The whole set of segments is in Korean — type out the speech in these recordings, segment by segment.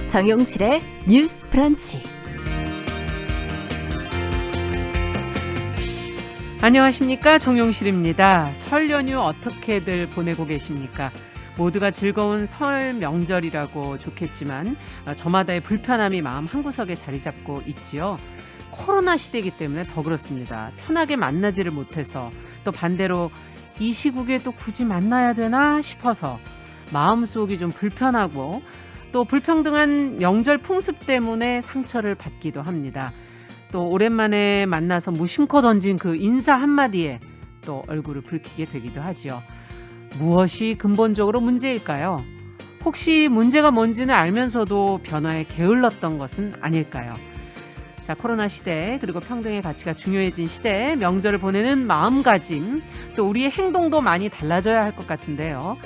정용실의 뉴스 브런치. 안녕하십니까, 정용실입니다. 설 연휴 어떻게들 보내고 계십니까? 모두가 즐거운 설 명절이라고 좋겠지만 저마다의 불편함이 마음 한구석에 자리 잡고 있지요. 코로나 시대이기 때문에 더 그렇습니다. 편하게 만나지를 못해서, 또 반대로 이 시국에 또 굳이 만나야 되나 싶어서 마음속이 좀 불편하고, 또 불평등한 명절 풍습 때문에 상처를 받기도 합니다. 또 오랜만에 만나서 무심코 던진 그 인사 한마디에 또 얼굴을 붉히게 되기도 하죠. 무엇이 근본적으로 문제일까요? 혹시 문제가 뭔지는 알면서도 변화에 게을렀던 것은 아닐까요? 자, 코로나 시대, 그리고 평등의 가치가 중요해진 시대, 명절을 보내는 마음가짐, 또 우리의 행동도 많이 달라져야 할 것 같은데요.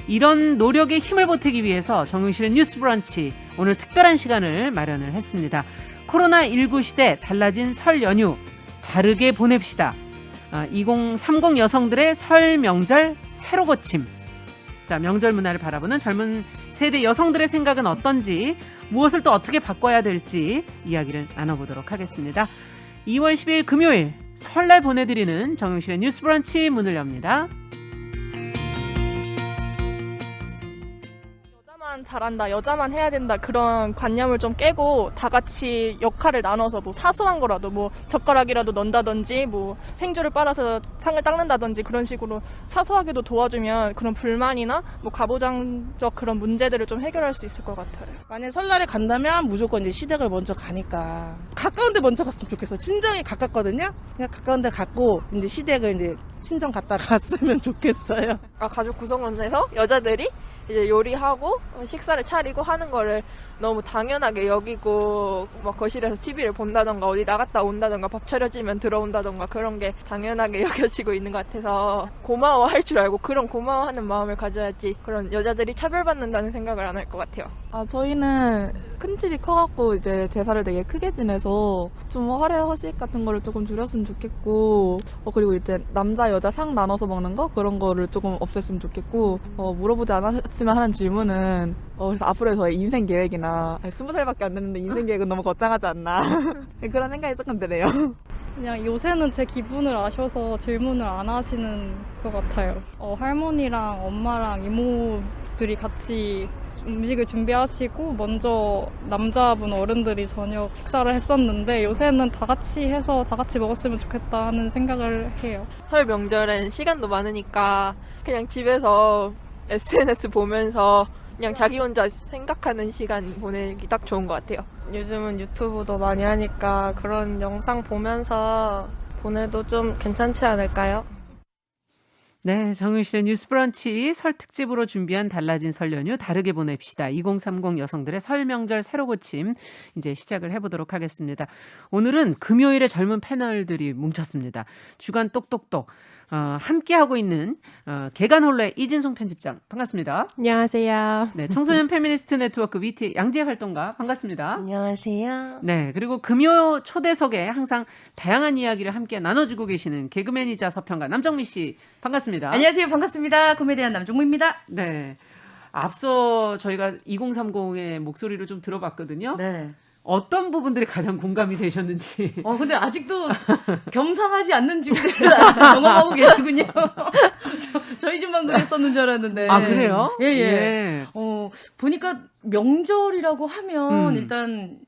이런 노력에 힘을 보태기 위해서 정용실의 뉴스 브런치, 오늘 특별한 시간을 마련을 했습니다. 코로나19 시대, 달라진 설 연휴 다르게 보냅시다. 2030 여성들의 설 명절 새로 고침. 자, 명절 문화를 바라보는 젊은 세대 여성들의 생각은 어떤지, 무엇을 또 어떻게 바꿔야 될지 이야기를 나눠보도록 하겠습니다. 2월 10일 금요일 설날 보내드리는 정용실의 뉴스 브런치 문을 엽니다. 여자만 잘한다, 여자만 해야 된다, 그런 관념을 좀 깨고 다 같이 역할을 나눠서 뭐 사소한 거라도 뭐 젓가락이라도 넣는다든지 뭐 행주를 빨아서 상을 닦는다든지 그런 식으로 사소하게도 도와주면 그런 불만이나 뭐 가부장적 그런 문제들을 좀 해결할 수 있을 것 같아요. 만약에 설날에 간다면 무조건 이제 시댁을 먼저 가니까 가까운 데 먼저 갔으면 좋겠어. 친정이 가깝거든요. 그냥 가까운 데 갔고 이제 시댁을 이제 친정 갔다 갔으면 좋겠어요. 가족 구성원에서 여자들이 이제 요리하고 식사를 차리고 하는 거를 너무 당연하게 여기고, 막 거실에서 TV를 본다던가 어디 나갔다 온다던가 밥 차려지면 들어온다던가 그런 게 당연하게 여겨지고 있는 것 같아서 고마워할 줄 알고 그런 고마워하는 마음을 가져야지 그런 여자들이 차별받는다는 생각을 안 할 것 같아요. 저희는 큰 집이 커갖고 이제 제사를 되게 크게 지내서 좀 화례 허식 같은 거를 조금 줄였으면 좋겠고, 그리고 이제 남자 여자 상 나눠서 먹는 거 그런 거를 조금 없앴으면 좋겠고, 물어보지 않았으면 하는 질문은 그래서 앞으로의 저의 인생 계획이나 20살밖에 안 됐는데 인생 계획은 너무 거창하지 않나 그런 생각이 조금 드네요. 그냥 요새는 제 기분을 아셔서 질문을 안 하시는 것 같아요. 할머니랑 엄마랑 이모들이 같이 음식을 준비하시고 먼저 남자분 어른들이 저녁 식사를 했었는데, 요새는 다 같이 해서 다 같이 먹었으면 좋겠다 하는 생각을 해요. 설 명절엔 시간도 많으니까 그냥 집에서 SNS 보면서 그냥 자기 혼자 생각하는 시간 보내기 딱 좋은 것 같아요. 요즘은 유튜브도 많이 하니까 그런 영상 보면서 보내도 좀 괜찮지 않을까요? 네, 정용실의 뉴스 브런치 설 특집으로 준비한 달라진 설 연휴 다르게 보냅시다. 2030 여성들의 설 명절 새로 고침, 이제 시작을 해보도록 하겠습니다. 오늘은 금요일에 젊은 패널들이 뭉쳤습니다. 주간 똑똑똑 함께하고 있는 개간홀레 이진송 편집장, 반갑습니다. 안녕하세요. 네, 청소년 페미니스트 네트워크 위티 양지혜 활동가, 반갑습니다. 안녕하세요. 네, 그리고 금요 초대석에 항상 다양한 이야기를 함께 나눠주고 계시는 개그맨이자 서평가 남정미 씨, 반갑습니다. 안녕하세요. 반갑습니다. 코미디언 남정미입니다. 네, 앞서 저희가 2030의 목소리를 좀 들어봤거든요. 네. 어떤 부분들이 가장 공감이 되셨는지. 근데 아직도 겸상하지 않는 집들 경험하고 계시군요. 저희 집만 그랬었는 줄 알았는데. 아, 그래요? 예. 예. 보니까 명절이라고 하면 일단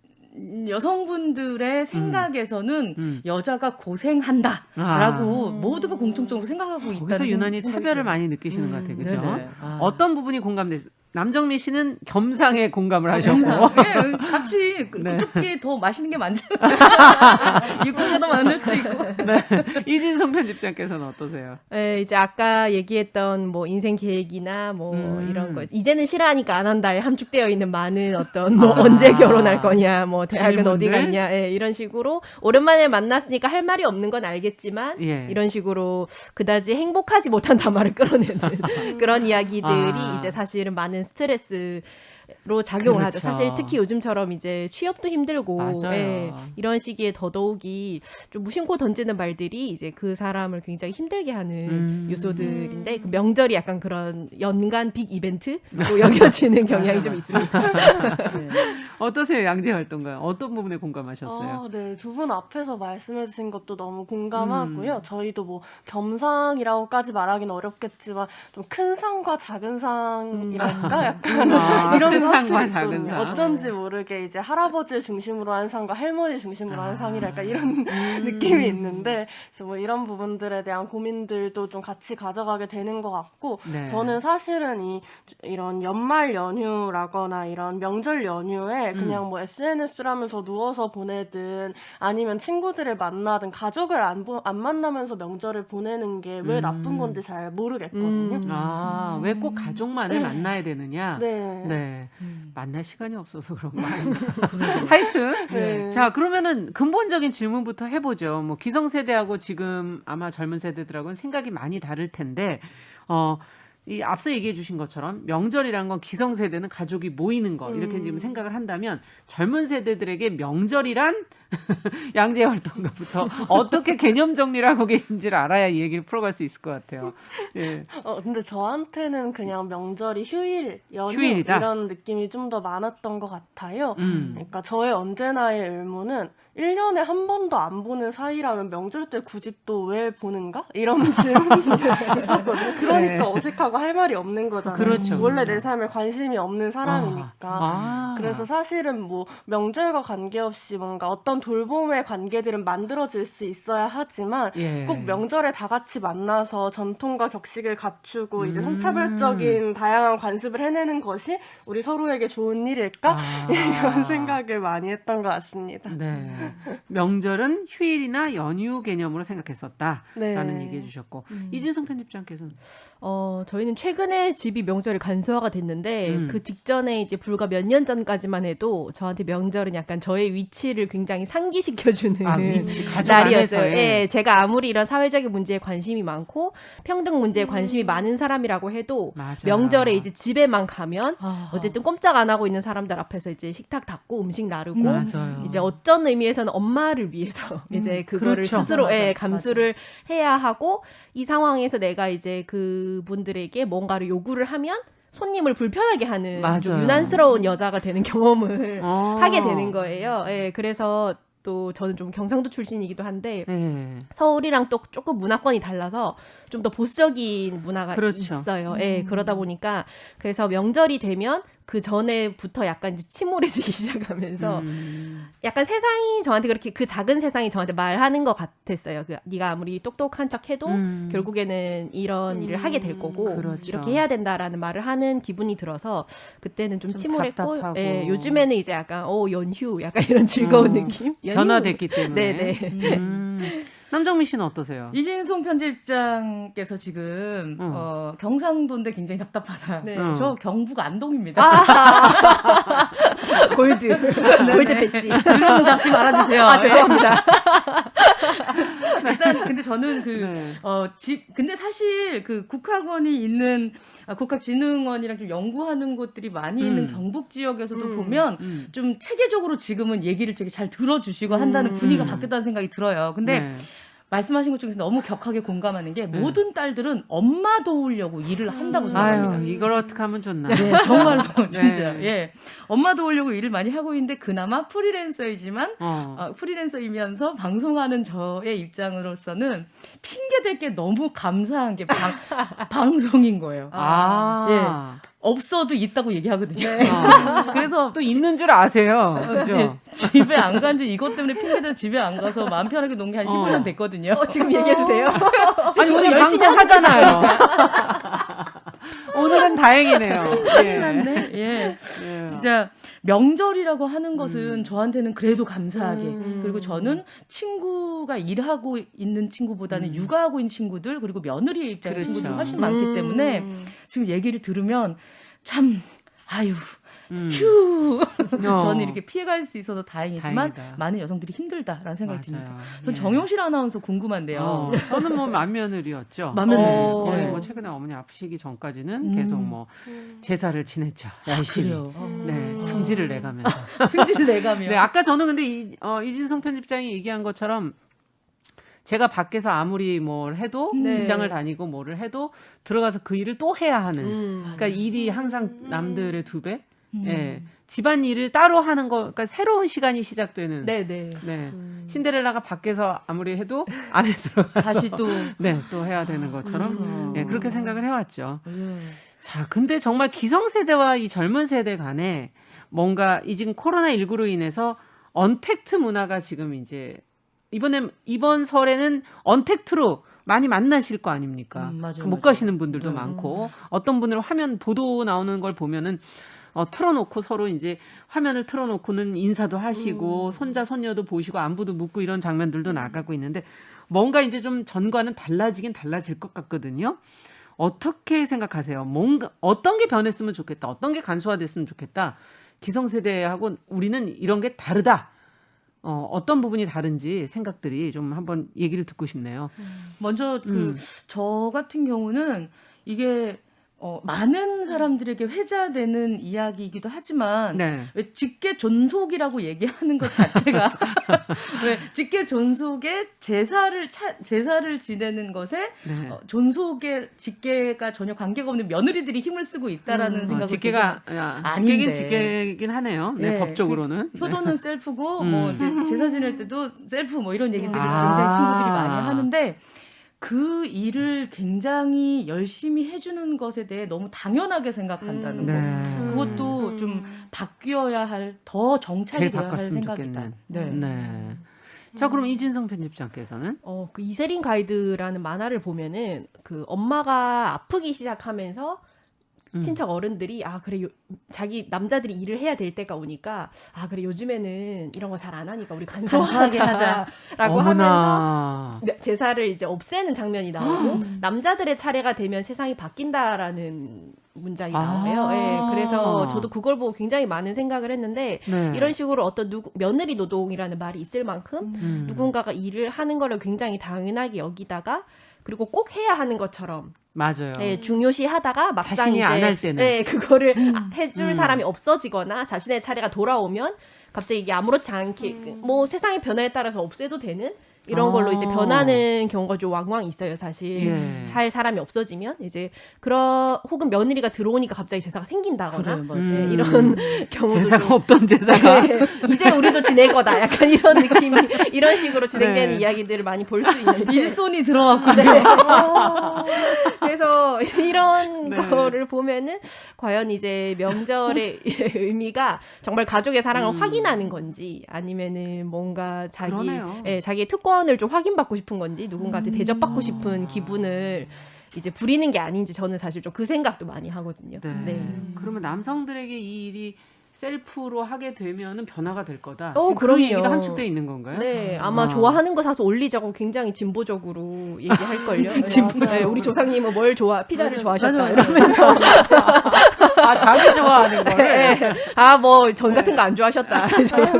여성분들의 생각에서는 여자가 고생한다라고 모두가 공통적으로 생각하고 있다는. 거기서 유난히 차별을 많이 느끼시는 것 같아요. 그죠? 어떤 부분이 공감되세요? 남정미 씨는 겸상에 공감을 하셨고. 네, 같이 그쪽에 더 맛있는 게 많잖아요. 육고기도 만들 수 있고. 네. 이진성 편집장께서는 어떠세요? 네, 이제 아까 얘기했던 뭐 인생 계획이나 뭐 이런 거, 이제는 싫어하니까 안 한다에 함축되어 있는 많은 어떤 뭐 언제 결혼할 거냐, 뭐 대학은 질문들? 어디 갔냐, 이런 식으로 오랜만에 만났으니까 할 말이 없는 건 알겠지만 이런 식으로 그다지 행복하지 못한 담화를 끌어내는 그런 이야기들이 이제 사실은 많은 스트레스 로 작용을 그렇죠. 하죠. 사실 특히 요즘처럼 이제 취업도 힘들고 맞아요. 이런 시기에 더더욱이 좀 무심코 던지는 말들이 이제 그 사람을 굉장히 힘들게 하는 요소들인데 그 명절이 약간 그런 연간 빅 이벤트로 여겨지는 경향이 좀 있습니다. 네. 어떠세요, 양재 활동가? 어떤 부분에 공감하셨어요? 네, 두 분 앞에서 말씀해주신 것도 너무 공감하고요. 저희도 뭐 겸상이라고까지 말하기는 어렵겠지만 좀 큰 상과 작은 상이랄까 약간 이런 큰 상과 확실히 작은 있거든요. 상. 어쩐지 모르게 이제 할아버지를 중심으로 한 상과 할머니 중심으로 한 상이랄까 이런 느낌이 있는데 그래서 뭐 이런 부분들에 대한 고민들도 좀 같이 가져가게 되는 것 같고 네. 저는 사실은 이런 연말 연휴라거나 이런 명절 연휴에 그냥 뭐 SNS를 하면서 누워서 보내든 아니면 친구들을 만나든 가족을 안 만나면서 명절을 보내는 게 왜 나쁜 건지 잘 모르겠거든요. 왜 꼭 가족만을 만나야 되느냐? 네. 만날 시간이 없어서 그런 거 아니에요. 하여튼 네. 자 그러면은 근본적인 질문부터 해보죠. 뭐 기성세대하고 지금 아마 젊은 세대들하고는 생각이 많이 다를 텐데 이 앞서 얘기해 주신 것처럼 명절이란 건 기성세대는 가족이 모이는 거 이렇게 지금 생각을 한다면 젊은 세대들에게 명절이란 양재 활동가부터 어떻게 개념 정리를 하고 계신지를 알아야 이 얘기를 풀어갈 수 있을 것 같아요. 예. 근데 저한테는 그냥 명절이 휴일, 연휴 휴일이다? 이런 느낌이 좀 더 많았던 것 같아요. 그러니까 저의 언제나의 의문은 1년에 한 번도 안 보는 사이라면 명절 때 굳이 또 왜 보는가? 이런 질문이 있었거든요. 그러니까 어색하고 할 말이 없는 거잖아요. 그렇죠, 원래 그렇죠. 내 삶에 관심이 없는 사람이니까. 그래서 사실은 뭐 명절과 관계없이 뭔가 어떤 돌봄의 관계들은 만들어질 수 있어야 하지만 꼭 명절에 다 같이 만나서 전통과 격식을 갖추고 이제 성차별적인 다양한 관습을 해내는 것이 우리 서로에게 좋은 일일까? 이런 생각을 많이 했던 것 같습니다. 네. 명절은 휴일이나 연휴 개념으로 생각했었다라는 얘기해 주셨고 이진성 편집장께서는 저희는 최근에 집이 명절이 간소화가 됐는데 그 직전에 이제 불과 몇 년 전까지만 해도 저한테 명절은 약간 저의 위치를 굉장히 상기시켜주는 위치, 가족 날이었어요. 안에서의. 예, 제가 아무리 이런 사회적인 문제에 관심이 많고 평등 문제에 관심이 많은 사람이라고 해도 맞아요. 명절에 이제 집에만 가면 어쨌든 꼼짝 안 하고 있는 사람들 앞에서 이제 식탁 닦고 음식 나르고 맞아요. 이제 어쩐 의미에서는 엄마를 위해서 이제 그거를 그렇죠. 스스로 맞아. 감수를 해야 하고 이 상황에서 내가 이제 그분들에게 뭔가를 요구를 하면 손님을 불편하게 하는 좀 맞아요. 유난스러운 여자가 되는 경험을 하게 되는 거예요. 예, 그래서 또 저는 좀 경상도 출신이기도 한데 서울이랑 또 조금 문화권이 달라서 좀 더 보수적인 문화가 그렇죠. 있어요. 예, 그러다 보니까 그래서 명절이 되면 그 전에부터 약간 이제 침울해지기 시작하면서 약간 세상이 저한테 그렇게 그 작은 세상이 저한테 말하는 것 같았어요. 그 네가 아무리 똑똑한 척해도 결국에는 이런 일을 하게 될 거고 그렇죠. 이렇게 해야 된다라는 말을 하는 기분이 들어서 그때는 좀 침울했고 답답하고. 예, 요즘에는 이제 약간 연휴 약간 이런 즐거운 느낌 변화됐기 때문에. 네네. 남정민 씨는 어떠세요? 이진송 편집장께서 지금 경상도인데 굉장히 답답하다. 네. 저 경북 안동입니다. 골드 골드 배지. 그런 잡지 말아주세요. 죄송합니다. 일단 근데 저는 근데 사실 그 국학원이 있는 국학진흥원이랑 좀 연구하는 곳들이 많이 있는 경북 지역에서도 보면 좀 체계적으로 지금은 얘기를 되게 잘 들어주시고 한다는 분위기가 바뀌었다는 생각이 들어요. 근데 말씀하신 것 중에서 너무 격하게 공감하는 게 모든 딸들은 엄마 도우려고 일을 한다고 생각합니다. 아유, 이걸 어떻게 하면 좋나. 네, 정말로 진짜. 예. 엄마 도우려고 일을 많이 하고 있는데 그나마 프리랜서이지만 프리랜서이면서 방송하는 저의 입장으로서는 핑계댈 게 너무 감사한 게 방송인 거예요. 예. 없어도 있다고 얘기하거든요. 그래서 또 있는 줄 아세요. 그죠? 집에 안 간 지 이것 때문에 핑계대서 집에 안 가서 마음 편하게 논 게 한 15년 됐거든요. 지금 얘기해도 돼요? 아니 오늘 열심히 방송 하잖아요. 오늘은 다행이네요. 네. 예. 진짜 명절이라고 하는 것은 저한테는 그래도 감사하게 그리고 저는 친구가 일하고 있는 친구보다는 육아하고 있는 친구들 그리고 며느리의 입장의 그렇죠. 친구들이 훨씬 많기 때문에 지금 얘기를 들으면 참 휴 저는 이렇게 피해갈 수 있어서 다행이지만 다행이다. 많은 여성들이 힘들다라는 생각이 맞아요. 듭니다. 예. 정용실 아나운서 궁금한데요. 저는 뭐 만며느리였죠. 만며느리. 거의 뭐 최근에 어머니 아프시기 전까지는 계속 뭐 제사를 지냈죠. 열심히. 네, 승질을 내가면서. 승질을 내가며. 네, 아까 저는 근데 이진성 편집장이 얘기한 것처럼 제가 밖에서 아무리 뭘 해도 직장을 다니고 뭐를 해도 들어가서 그 일을 또 해야 하는. 그러니까 일이 항상 남들의 2배. 예. 집안 일을 따로 하는 거, 그러니까 새로운 시간이 시작되는. 네네. 네. 신데렐라가 밖에서 아무리 해도 안에 들어가 다시 또 네, 또 해야 되는 것처럼 네, 그렇게 생각을 해왔죠. 자, 근데 정말 기성세대와 이 젊은 세대 간에 뭔가 이 지금 코로나19로 인해서 언택트 문화가 지금 이제 이번 설에는 언택트로 많이 만나실 거 아닙니까? 맞아요, 못 가시는 분들도 많고 어떤 분들 화면 보도 나오는 걸 보면은 틀어놓고 서로 이제 화면을 틀어놓고는 인사도 하시고 손자 손녀도 보시고 안부도 묻고 이런 장면들도 나가고 있는데 뭔가 이제 좀 전과는 달라지긴 달라질 것 같거든요. 어떻게 생각하세요? 뭔가 어떤 게 변했으면 좋겠다. 어떤 게 간소화됐으면 좋겠다. 기성세대하고 우리는 이런 게 다르다. 어떤 부분이 다른지 생각들이 좀 한번 얘기를 듣고 싶네요. 먼저 저 같은 경우는 이게 많은 사람들에게 회자되는 이야기이기도 하지만 왜 직계 존속이라고 얘기하는 것 자체가 왜 직계 존속에 제사를 지내는 것에 존속의 직계가 전혀 관계가 없는 며느리들이 힘을 쓰고 있다라는 생각을 직계긴 직계긴 하네요. 네, 법적으로는 효도는 셀프고 뭐 이제 제사 지낼 때도 셀프 뭐 이런 얘기들을 굉장히 친구들이 많이 하는데. 그 일을 굉장히 열심히 해주는 것에 대해 너무 당연하게 생각한다는 거. 그것도 좀 바뀌어야 할, 더 정착이 되어야 할 생각이다. 네. 자, 그럼 이진성 편집장께서는? 그 이세린 가이드라는 만화를 보면은 그 엄마가 아프기 시작하면서 친척 어른들이 그래 자기 남자들이 일을 해야 될 때가 오니까 그래 요즘에는 이런 거 잘 안 하니까 우리 간소하게 하자라고 하면서 제사를 이제 없애는 장면이 나오고 남자들의 차례가 되면 세상이 바뀐다라는 문장이 나와요. 네, 그래서 저도 그걸 보고 굉장히 많은 생각을 했는데 이런 식으로 어떤 며느리 노동이라는 말이 있을 만큼 누군가가 일을 하는 거를 굉장히 당연하게 여기다가 그리고 꼭 해야 하는 것처럼 맞아요. 네, 중요시하다가 막상 자신이 이제 안 할 때는 그거를 해줄 사람이 없어지거나 자신의 차례가 돌아오면 갑자기 이게 아무렇지 않게 뭐 세상의 변화에 따라서 없애도 되는 이런 걸로 이제 변하는 경우가 좀 왕왕 있어요, 사실. 할 사람이 없어지면 이제 혹은 며느리가 들어오니까 갑자기 제사가 생긴다거나 이런 경우도 제사가 없던 제사가 이제 우리도 지낼 거다. 약간 이런 느낌이 이런 식으로 진행되는 이야기들을 많이 볼 수 있는데 일손이 들어왔군요. 그래서 이런 거를 보면은 과연 이제 명절의 의미가 정말 가족의 사랑을 확인하는 건지 아니면은 뭔가 자기의 특권을 좀 확인받고 싶은 건지 누군가한테 대접받고 싶은 기분을 이제 부리는 게 아닌지 저는 사실 좀 그 생각도 많이 하거든요. 그러면 남성들에게 이 일이 셀프로 하게 되면은 변화가 될 거다. 그럼요. 그 얘기도 함축돼 있는 건가요? 네, 아마 좋아하는 거 사서 올리자고 굉장히 진보적으로 얘기할걸요. 진보적으로. 우리 조상님은 뭘 피자를 좋아하셨다 이러면서 자기 좋아하는 거를. 뭐 전 같은 거 안 좋아하셨다.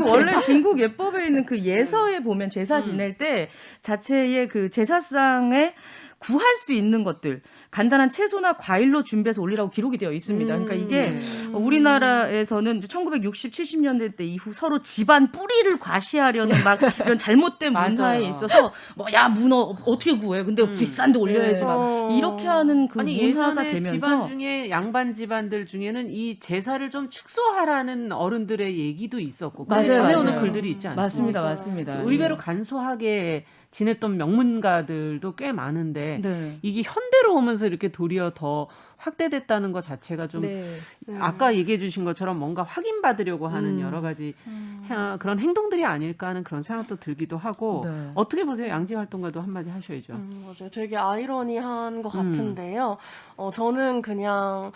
원래 중국 예법에 있는 그 예서에 보면 제사 지낼 때 자체의 그 제사상에 구할 수 있는 것들 간단한 채소나 과일로 준비해서 올리라고 기록이 되어 있습니다. 그러니까 이게 우리나라에서는 1960, 70년대 때 이후 서로 집안 뿌리를 과시하려는 막 이런 잘못된 문화에 있어서 야 문어 어떻게 구해? 근데 비싼데 올려야지 막 이렇게 하는 그 문화가 예전에 되면서 집안 중에 양반 집안들 중에는 이 제사를 좀 축소하라는 어른들의 얘기도 있었고 전해오는 글들이 있지 않습니까? 맞습니다. 의외로 간소하게 지냈던 명문가들도 꽤 많은데 이게 현대로 오면서 이렇게 도리어 더 확대됐다는 것 자체가 좀 아까 얘기해 주신 것처럼 뭔가 확인받으려고 하는 여러 가지 그런 행동들이 아닐까 하는 그런 생각도 들기도 하고 어떻게 보세요? 양지 활동가도 한마디 하셔야죠. 맞아요. 되게 아이러니한 것 같은데요. 저는 그냥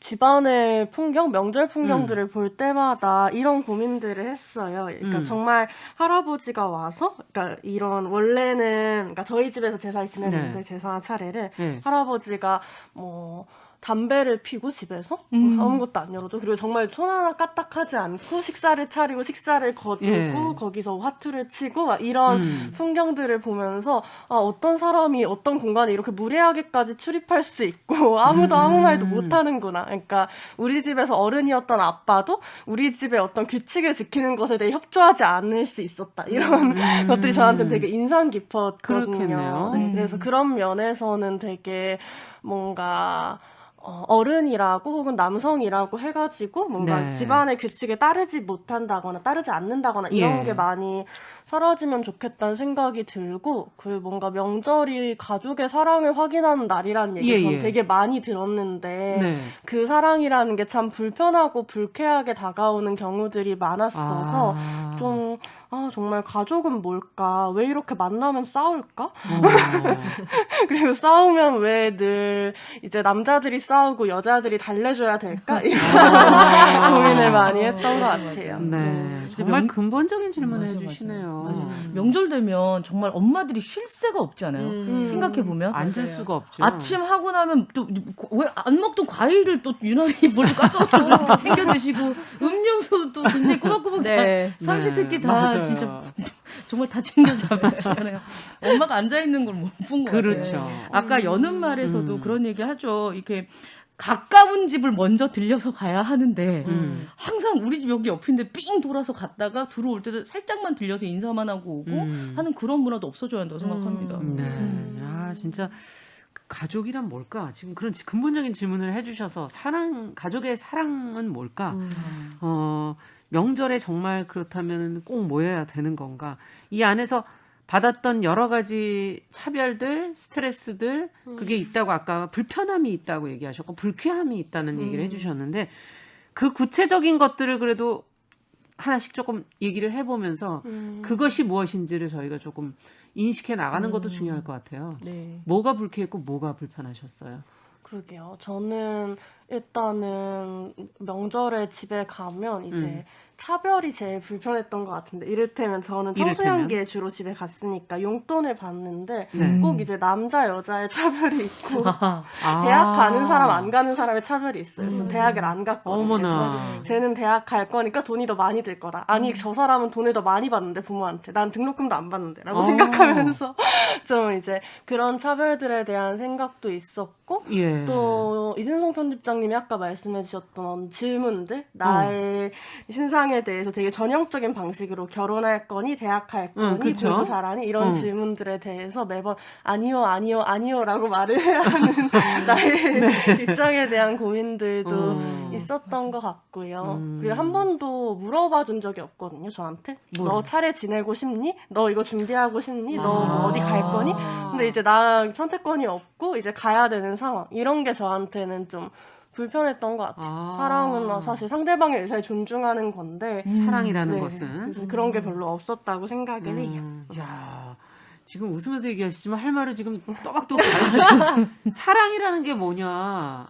집안의 풍경, 명절 풍경들을 볼 때마다 이런 고민들을 했어요. 그러니까 정말 할아버지가 와서, 그러니까 이런 원래는, 그러니까 저희 집에서 제사 지내는데 제사 차례를 할아버지가 뭐 담배를 피고 집에서 아무것도 안 열어도 그리고 정말 손 하나 까딱하지 않고 식사를 차리고 식사를 거두고 예. 거기서 화투를 치고 막 이런 풍경들을 보면서 아, 어떤 사람이 어떤 공간에 이렇게 무례하게까지 출입할 수 있고 아무도 아무 말도 못하는구나. 그러니까 우리 집에서 어른이었던 아빠도 우리 집의 어떤 규칙을 지키는 것에 대해 협조하지 않을 수 있었다. 이런 것들이 저한테는 되게 인상 깊었거든요. 그렇겠네요. 네, 그래서 그런 면에서는 되게 뭔가 어른이라고 혹은 남성이라고 해가지고 뭔가 네. 집안의 규칙에 따르지 못한다거나 따르지 않는다거나 이런 예. 게 많이 사라지면 좋겠다는 생각이 들고 그리고 뭔가 명절이 가족의 사랑을 확인하는 날이라는 얘기 예, 저는 예. 되게 많이 들었는데 네. 그 사랑이라는 게 참 불편하고 불쾌하게 다가오는 경우들이 많았어서 좀 정말 가족은 뭘까? 왜 이렇게 만나면 싸울까? 그리고 싸우면 왜 늘 이제 남자들이 싸우고 여자들이 달래줘야 될까? 이런 고민을 많이 했던 것 같아요. 네. 정말 근본적인 질문을 해주시네요. 맞아요. 명절 되면 정말 엄마들이 쉴 새가 없잖아요. 생각해보면. 앉을 수가 없죠. 아침 하고 나면 또 왜 안 먹던 과일을 또 유난히 뭘 깎아서 또 챙겨 드시고 음료수도 굉장히 꼬박꼬박 네. 삼시세끼 다 맞아요. 진짜 정말 다 챙겨 잡수시잖아요. 엄마가 앉아 있는 걸 못 본 것 그렇죠. 같아요. 아까 여는 말에서도 그런 얘기 하죠. 이렇게 가까운 집을 먼저 들려서 가야 하는데 항상 우리 집 여기 옆인데 삥 돌아서 갔다가 들어올 때도 살짝만 들려서 인사만 하고 오고 하는 그런 문화도 없어져야 한다고 생각합니다. 네. 아, 진짜 가족이란 뭘까? 지금 그런 근본적인 질문을 해주셔서 가족의 사랑은 뭘까? 명절에 정말 그렇다면 꼭 모여야 되는 건가? 이 안에서 받았던 여러 가지 차별들, 스트레스들 그게 있다고 아까 불편함이 있다고 얘기하셨고 불쾌함이 있다는 얘기를 해주셨는데 그 구체적인 것들을 그래도 하나씩 조금 얘기를 해보면서 그것이 무엇인지를 저희가 조금 인식해 나가는 것도 중요할 것 같아요. 네. 뭐가 불쾌했고 뭐가 불편하셨어요? 그러게요. 저는 일단은 명절에 집에 가면 이제 차별이 제일 불편했던 것 같은데 이를테면 저는 청소년기에 주로 집에 갔으니까 용돈을 받는데 꼭 이제 남자 여자의 차별이 있고 대학 가는 사람 안 가는 사람의 차별이 있어요. 그래서 대학을 안 갔거든요. 어머나. 쟤는 대학 갈 거니까 돈이 더 많이 들 거다. 아니 저 사람은 돈을 더 많이 받는데 부모한테 난 등록금도 안 받는데 라고 생각하면서 좀 이제 그런 차별들에 대한 생각도 있었고 예. 또 이진성 편집장님이 아까 말씀해 주셨던 질문들 나의 신상에 대해서 되게 전형적인 방식으로 결혼할 거니 대학 갈 거니 그쵸? 공부 잘하니 이런 질문들에 대해서 매번 아니요 아니요 아니요라고 말을 해야 하는 나의 입장에 대한 고민들도 있었던 것 같고요. 그리고 한 번도 물어봐 준 적이 없거든요. 저한테 너 차례 지내고 싶니? 너 이거 준비하고 싶니? 너 뭐 어디 갈 거니? 근데 이제 나 선택권이 없고 이제 가야 되는 상황 이런 게 저한테는 좀 불편했던 것 같아요. 사랑은 사실 상대방의 의사를 존중하는 건데 사랑이라는 것은 그런 게 별로 없었다고 생각을 해요. 야, 지금 웃으면서 얘기하시지만 할 말을 지금 또박또박 가르쳐주세요. 사랑이라는 게 뭐냐?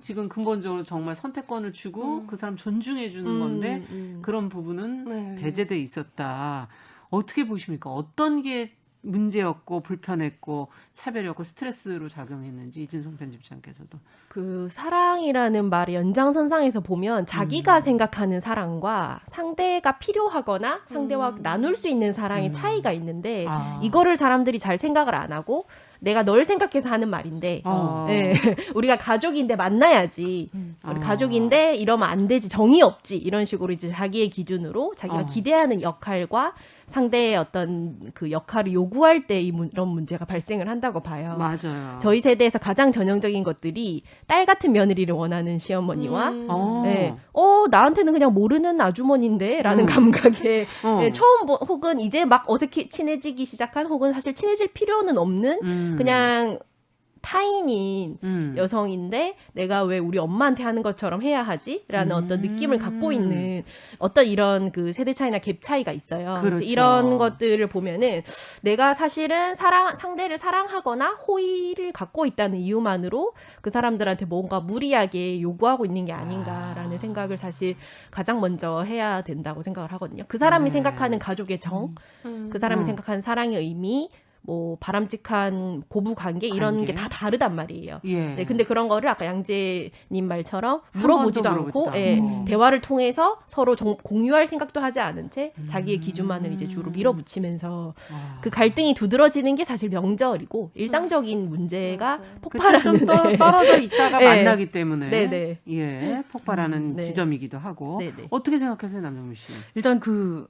지금 근본적으로 정말 선택권을 주고 그 사람 존중해 주는 건데 그런 부분은 배제돼 있었다. 어떻게 보십니까? 어떤 게 문제였고 불편했고 차별이었고 스트레스로 작용했는지 이진성 편집장께서도. 그 사랑이라는 말의 연장선상에서 보면 자기가 생각하는 사랑과 상대가 필요하거나 상대와 나눌 수 있는 사랑의 차이가 있는데 이거를 사람들이 잘 생각을 안 하고 내가 널 생각해서 하는 말인데 네. 우리가 가족인데 만나야지 우리 가족인데 이러면 안 되지 정이 없지 이런 식으로 이제 자기의 기준으로 자기가 기대하는 역할과 상대의 어떤 그 역할을 요구할 때 이런 문제가 발생을 한다고 봐요. 맞아요. 저희 세대에서 가장 전형적인 것들이 딸 같은 며느리를 원하는 시어머니와 네. 나한테는 그냥 모르는 아주머니인데 라는 감각에 네, 처음 혹은 이제 막 어색히 친해지기 시작한 혹은 사실 친해질 필요는 없는 그냥 타인인 여성인데 내가 왜 우리 엄마한테 하는 것처럼 해야 하지? 라는 어떤 느낌을 갖고 있는 어떤 이런 그 세대 차이나 갭 차이가 있어요. 그렇죠. 그래서 이런 것들을 보면은 내가 사실은 상대를 사랑하거나 호의를 갖고 있다는 이유만으로 그 사람들한테 뭔가 무리하게 요구하고 있는 게 아닌가라는 생각을 사실 가장 먼저 해야 된다고 생각을 하거든요. 그 사람이 생각하는 가족의 정, 그 사람이 생각하는 사랑의 의미, 뭐 바람직한 고부 관계 이런 게 다 다르단 말이에요. 예. 네, 근데 그런 거를 아까 양재님 말처럼 물어보지도 않고 예, 대화를 통해서 서로 공유할 생각도 하지 않은 채 자기의 기준만을 이제 주로 밀어붙이면서 그 갈등이 두드러지는 게 사실 명절이고 일상적인 문제가 폭발하는 좀 떨어져 있다가 네. 만나기 때문에 네네. 예, 폭발하는 네. 지점이기도 하고 네네. 어떻게 생각하세요, 남정미 씨? 일단 그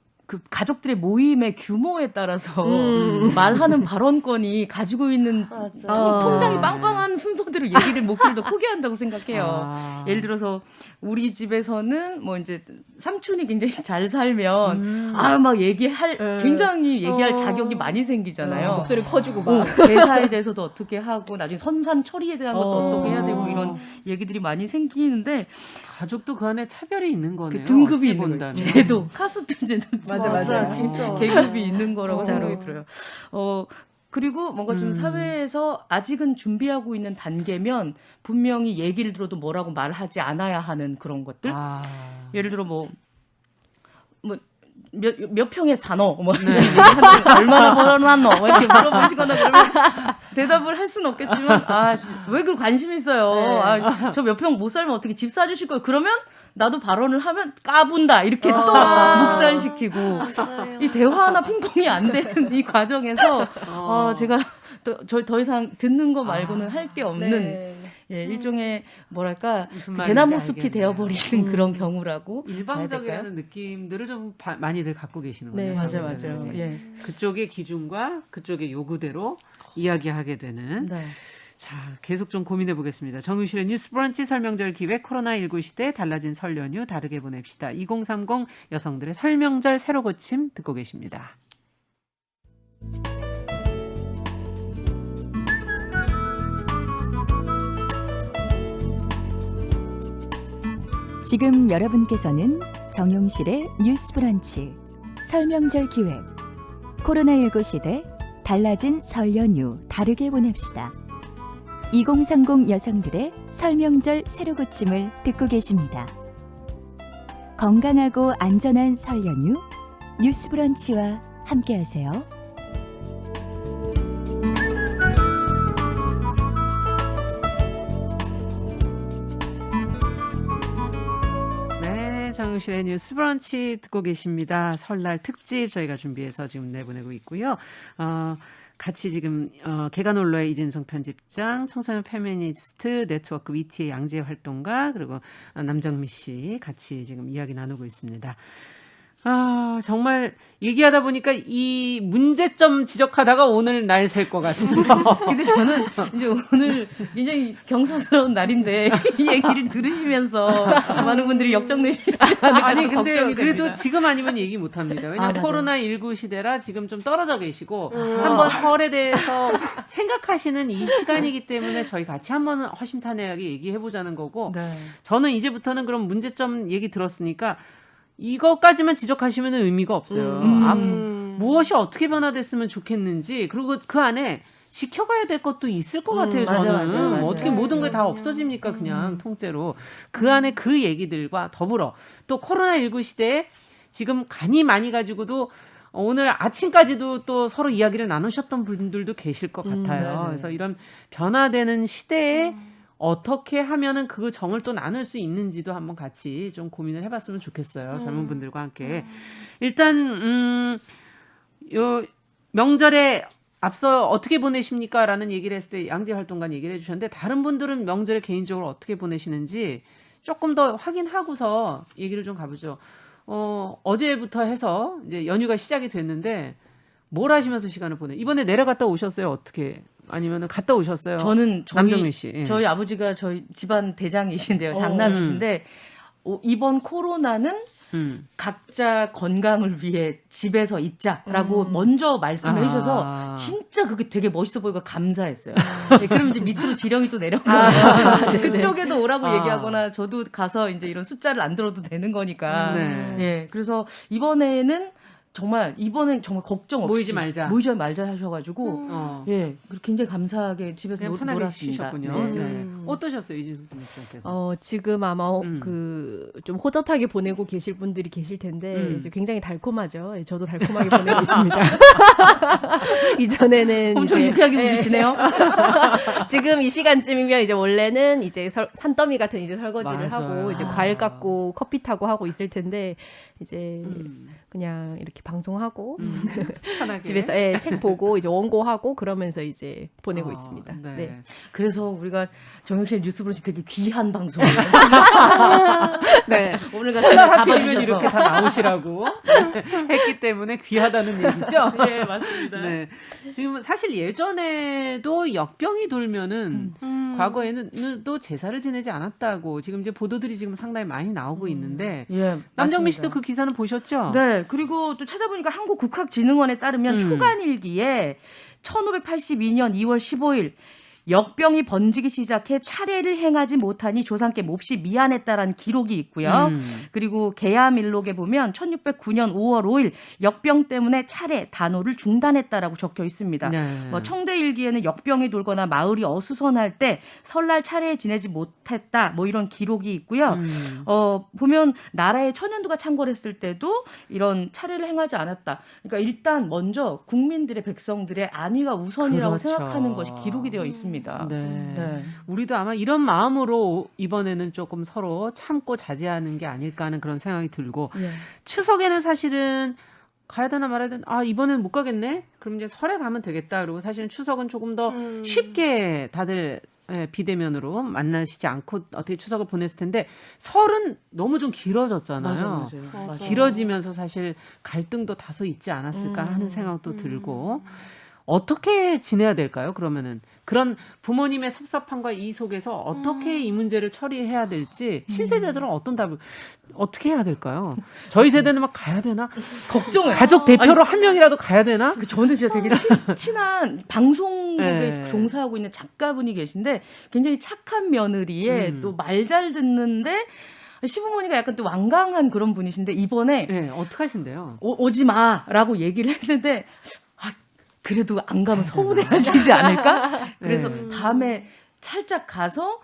가족들의 모임의 규모에 따라서 말하는 발언권이 가지고 있는 통장이 빵빵한 순서대로 얘기를 목소리도 크게 한다고 생각해요. 예를 들어서 우리 집에서는 뭐 이제 삼촌이 굉장히 잘 살면 막 굉장히 얘기할 자격이 많이 생기잖아요. 목소리 커지고 막 제사에 대해서도 어떻게 하고 나중에 선산 처리에 대한 것도 어떻게 해야 되고 이런 얘기들이 많이 생기는데 가족도 그 안에 차별이 있는 거네요. 그 등급이 있는 본다면. 거예요. 제도 카스트 제도 맞아. 진짜 계급이 있는 거라고 생각이 들어요. 그리고 뭔가 좀 사회에서 아직은 준비하고 있는 단계면 분명히 얘기를 들어도 뭐라고 말하지 않아야 하는 그런 것들. 예를 들어 몇 평에 사노? 얼마나 벌어놨노? 이렇게 물어보시거나 그러면 대답을 할 수는 없겠지만, 왜 그걸 관심 있어요? 저 몇 평 못 살면 어떻게 집 사주실 거예요? 그러면 나도 발언을 하면 까분다. 이렇게 또 묵살시키고. 이 대화나 핑퐁이 안 되는 이 과정에서, 제가 더 이상 듣는 거 말고는 할 게 없는. 예, 일종의 뭐랄까 대나무 숲이 되어버리는 그런 경우라고 일방적이라는 느낌들을 좀 많이들 갖고 계시는군요. 네, 맞아요. 예. 그쪽의 기준과 그쪽의 요구대로 이야기하게 되는. 네. 자, 계속 좀 고민해 보겠습니다. 정유실의 뉴스 브런치 설명절 기획 코로나19 시대 달라진 설 연휴 다르게 보냅시다. 2030 여성들의 설명절 새로 고침 듣고 계십니다. 지금 여러분께서는 정용실의 뉴스 브런치 설명절 기획 코로나19 시대 달라진 설 연휴 다르게 보냅시다. 2030 여성들의 설명절 새로 고침을 듣고 계십니다. 건강하고 안전한 설 연휴 뉴스 브런치와 함께하세요. 정용실의 뉴스 브런치 듣고 계십니다. 설날 특집 저희가 준비해서 지금 내보내고 있고요. 같이 지금 개관올러의 이진성 편집장, 청소년 페미니스트 네트워크 위티의 양재 활동가 그리고 남정미 씨 같이 지금 이야기 나누고 있습니다. 정말 얘기하다 보니까 이 문제점 지적하다가 오늘 날 셀 것 같아서. 근데 저는 이제 오늘 굉장히 경사스러운 날인데 이 얘기를 들으시면서 많은 분들이 역정내시지 않을까 아니 근데 걱정이 그래도 됩니다. 지금 아니면 얘기 못 합니다. 왜냐하면 맞아요. 코로나19 시대라 지금 좀 떨어져 계시고 한번 설에 대해서 생각하시는 이 시간이기 때문에 저희 같이 한번 허심탄회하게 얘기해보자는 거고 네. 저는 이제부터는 그럼 문제점 얘기 들었으니까 이거까지만 지적하시면 의미가 없어요. 무엇이 어떻게 변화됐으면 좋겠는지 그리고 그 안에 지켜가야 될 것도 있을 것 같아요. 저는 맞아요. 어떻게 모든 게 다 없어집니까 그냥 통째로. 그 안에 그 얘기들과 더불어 또 코로나19 시대에 지금 간이 많이 가지고도 오늘 아침까지도 또 서로 이야기를 나누셨던 분들도 계실 것 같아요. 그래서 이런 변화되는 시대에 어떻게 하면은 그 정을 또 나눌 수 있는지도 한번 같이 좀 고민을 해봤으면 좋겠어요. 젊은 분들과 함께. 일단 요 명절에 앞서 어떻게 보내십니까? 라는 얘기를 했을 때 양재 활동가 얘기를 해주셨는데 다른 분들은 명절에 개인적으로 어떻게 보내시는지 조금 더 확인하고서 얘기를 좀 가보죠. 어제부터 해서 이제 연휴가 시작이 됐는데 뭘 하시면서 시간을 이번에 내려갔다 오셨어요? 어떻게? 아니면 갔다 오셨어요? 저는 남정민 씨. 저희 아버지가 저희 집안 대장이신데요. 장남이신데 이번 코로나는 각자 건강을 위해 집에서 있자라고 먼저 말씀해 주셔서 진짜 그게 되게 멋있어 보이고 감사했어요. 네, 그럼 이제 밑으로 지령이 또 내려가면 그쪽에도 오라고 얘기하거나 저도 가서 이제 이런 숫자를 안 들어도 되는 거니까. 예, 그래서 이번에는 정말 이번엔 정말 걱정 없이 모이지 말자 하셔가지고 예, 굉장히 감사하게 집에서 편하게 놀았습니다. 쉬셨군요. 네. 어떠셨어요, 이진숙 선생님께서? 지금 아마 좀 호젓하게 보내고 계실 분들이 계실 텐데 이제 굉장히 달콤하죠. 예, 저도 달콤하게 보내고 있습니다. 이전에는 엄청 유쾌하게 웃으시네요. 지금 이 시간쯤이면 이제 원래는 이제 산더미 같은 이제 설거지를 맞아요. 하고 이제 과일 깎고 커피 타고 하고 있을 텐데 이제 그냥 이렇게 방송하고 편하게. 집에서 책 보고 이제 원고하고 그러면서 이제 보내고 있습니다. 네. 네. 그래서 우리가 정영실 뉴스브런치 되게 귀한 방송을 네. 오늘 같은 날 하필이면 이렇게 다 나오시라고 했기 때문에 귀하다는 얘기죠. 네, 맞습니다. 네. 지금 사실 예전에도 역병이 돌면은 과거에는 또 제사를 지내지 않았다고 지금 이제 보도들이 지금 상당히 많이 나오고 있는데 예, 남정미 맞습니다. 씨도 그 기사는 보셨죠? 네, 그리고 또 찾아보니까 한국국학진흥원에 따르면 초간일기에 1582년 2월 15일 역병이 번지기 시작해 차례를 행하지 못하니 조상께 몹시 미안했다라는 기록이 있고요. 그리고 계야밀록에 보면 1609년 5월 5일 역병 때문에 차례 단오를 중단했다라고 적혀 있습니다. 네. 뭐 청대일기에는 역병이 돌거나 마을이 어수선할 때 설날 차례에 지내지 못했다 뭐 이런 기록이 있고요. 보면 나라의 천연두가 창궐했을 때도 이런 차례를 행하지 않았다. 그러니까 일단 먼저 국민들의 백성들의 안위가 우선이라고 그렇죠. 생각하는 것이 기록이 되어 있습니다. 네. 우리도 아마 이런 마음으로 이번에는 조금 서로 참고 자제하는 게 아닐까 하는 그런 생각이 들고 추석에는 사실은 가야 되나 말아야 되나 이번에는 못 가겠네 그럼 이제 설에 가면 되겠다 그리고 사실은 추석은 조금 더 쉽게 다들 비대면으로 만나시지 않고 어떻게 추석을 보냈을 텐데 설은 너무 좀 길어졌잖아요. 맞아요. 길어지면서 사실 갈등도 다소 있지 않았을까 하는 생각도 들고 어떻게 지내야 될까요? 그러면은 그런 부모님의 섭섭함과 이 속에서 어떻게 이 문제를 처리해야 될지 신세대들은 어떤 답을 어떻게 해야 될까요? 저희 세대는 막 가야 되나? 걱정해요. 가족 대표로 한 명이라도 가야 되나? 저는 진짜 되게 친한 방송국에 종사하고 있는 작가분이 계신데 굉장히 착한 며느리에 또 말 잘 듣는데 시부모니가 약간 또 완강한 그런 분이신데 이번에 어떻게 하신대요? 오지 마라고 얘기를 했는데 그래도 안 가면 서운해하시지 않을까? 그래서 다음에 살짝 가서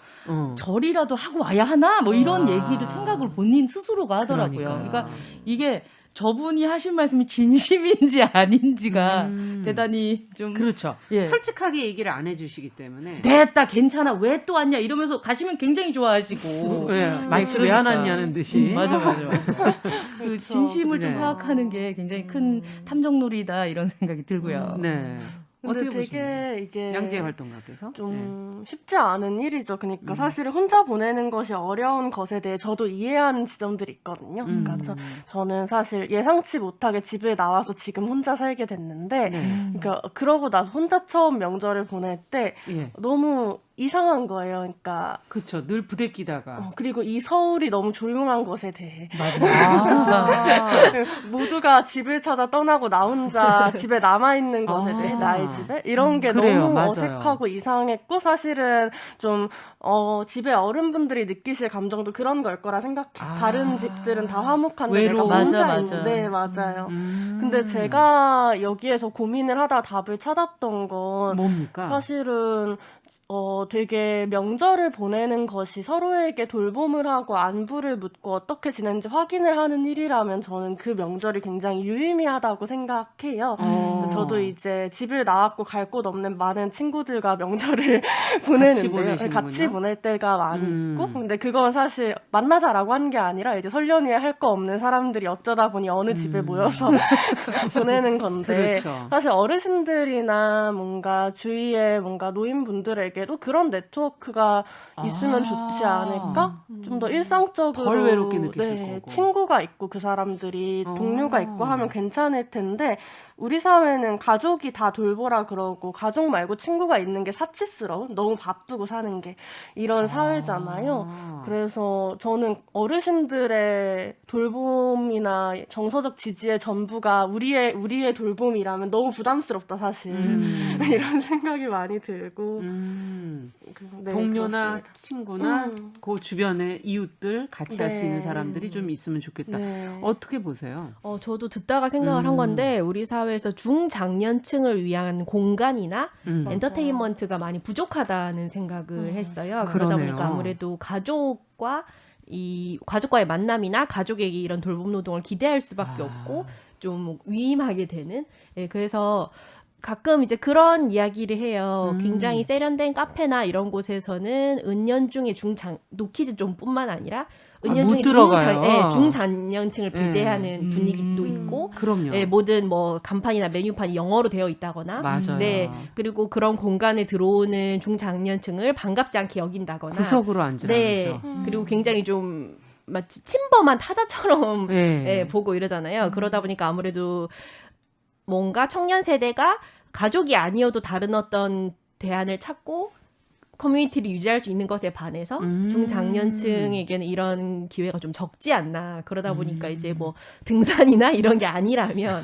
절이라도 하고 와야 하나? 뭐 이런 얘기를 생각을 본인 스스로가 하더라고요. 그러니까 이게 저분이 하신 말씀이 진심인지 아닌지가 대단히 좀 그렇죠. 솔직하게 얘기를 안 해주시기 때문에 됐다 괜찮아 왜 또 왔냐 이러면서 가시면 굉장히 좋아하시고 마치 왜 안 왔냐는 듯이 맞아. 그 진심을 좀 파악하는 게 굉장히 큰 탐정놀이다 이런 생각이 들고요. 네. 근데 어떻게 되게 이게 양재 활동가께서 좀 쉽지 않은 일이죠. 그러니까 사실 혼자 보내는 것이 어려운 것에 대해 저도 이해하는 지점들이 있거든요. 그러니까 저는 사실 예상치 못하게 집에 나와서 지금 혼자 살게 됐는데, 그러니까 그러고 나서 혼자 처음 명절을 보낼 때 너무 이상한 거예요. 그러니까 그렇죠. 늘 부대끼다가 그리고 이 서울이 너무 조용한 것에 대해 맞아. 모두가 집을 찾아 떠나고 나 혼자 집에 남아 있는 것에 대해 나의 집에 이런 게 그래요. 너무 맞아요. 어색하고 이상했고 사실은 좀 집에 어른분들이 느끼실 감정도 그런 걸 거라 생각해요. 다른 집들은 다 화목한데 내가 혼자 있는데 맞아요. 근데 제가 여기에서 고민을 하다 답을 찾았던 건 뭡니까? 사실은 되게 명절을 보내는 것이 서로에게 돌봄을 하고 안부를 묻고 어떻게 지내는지 확인을 하는 일이라면 저는 그 명절이 굉장히 유의미하다고 생각해요. 저도 이제 집을 나왔고 갈 곳 없는 많은 친구들과 명절을 보내는데요. 같이 보낼 때가 많이 있고 근데 그건 사실 만나자라고 한 게 아니라 이제 설 연휴에 할 거 없는 사람들이 어쩌다 보니 어느 집에 모여서 보내는 건데 그렇죠. 사실 어르신들이나 뭔가 주위에 뭔가 노인분들에게 또 그런 네트워크가 있으면 좋지 않을까? 좀 더 일상적으로 덜 외롭게 느끼실 거고. 친구가 있고 그 사람들이 동료가 있고 하면 괜찮을 텐데 우리 사회는 가족이 다 돌보라 그러고 가족 말고 친구가 있는 게 사치스러운 너무 바쁘고 사는 게 이런 사회잖아요. 그래서 저는 어르신들의 돌봄이나 정서적 지지의 전부가 우리의 돌봄이라면 너무 부담스럽다 사실 이런 생각이 많이 들고 네, 동료나 그렇습니다. 친구나 그 주변의 이웃들 같이 할 수 네. 있는 사람들이 좀 있으면 좋겠다. 네. 어떻게 보세요? 저도 듣다가 생각을 한 건데 우리 사회에서 중장년층을 위한 공간이나 엔터테인먼트가 많이 부족하다는 생각을 했어요. 그러다 그러네요. 보니까 아무래도 가족과의 만남이나 가족에게 이런 돌봄 노동을 기대할 수밖에 없고 좀 위임하게 되는. 예, 그래서 가끔 이제 그런 이야기를 해요. 굉장히 세련된 카페나 이런 곳에서는 은연중에 노키즈 좀뿐만 아니라 은연중에 중장년층을 배제하는 분위기도 있고, 그럼요. 예, 모든 뭐 간판이나 메뉴판이 영어로 되어 있다거나, 맞아요. 네, 그리고 그런 공간에 들어오는 중장년층을 반갑지 않게 여긴다거나, 구석으로 앉으라면서. 네, 그리고 굉장히 좀 마치 침범한 타자처럼 예, 보고 이러잖아요. 그러다 보니까 아무래도 뭔가 청년 세대가 가족이 아니어도 다른 어떤 대안을 찾고 커뮤니티를 유지할 수 있는 것에 반해서 중장년층에게는 이런 기회가 좀 적지 않나. 그러다 보니까 이제 뭐 등산이나 이런 게 아니라면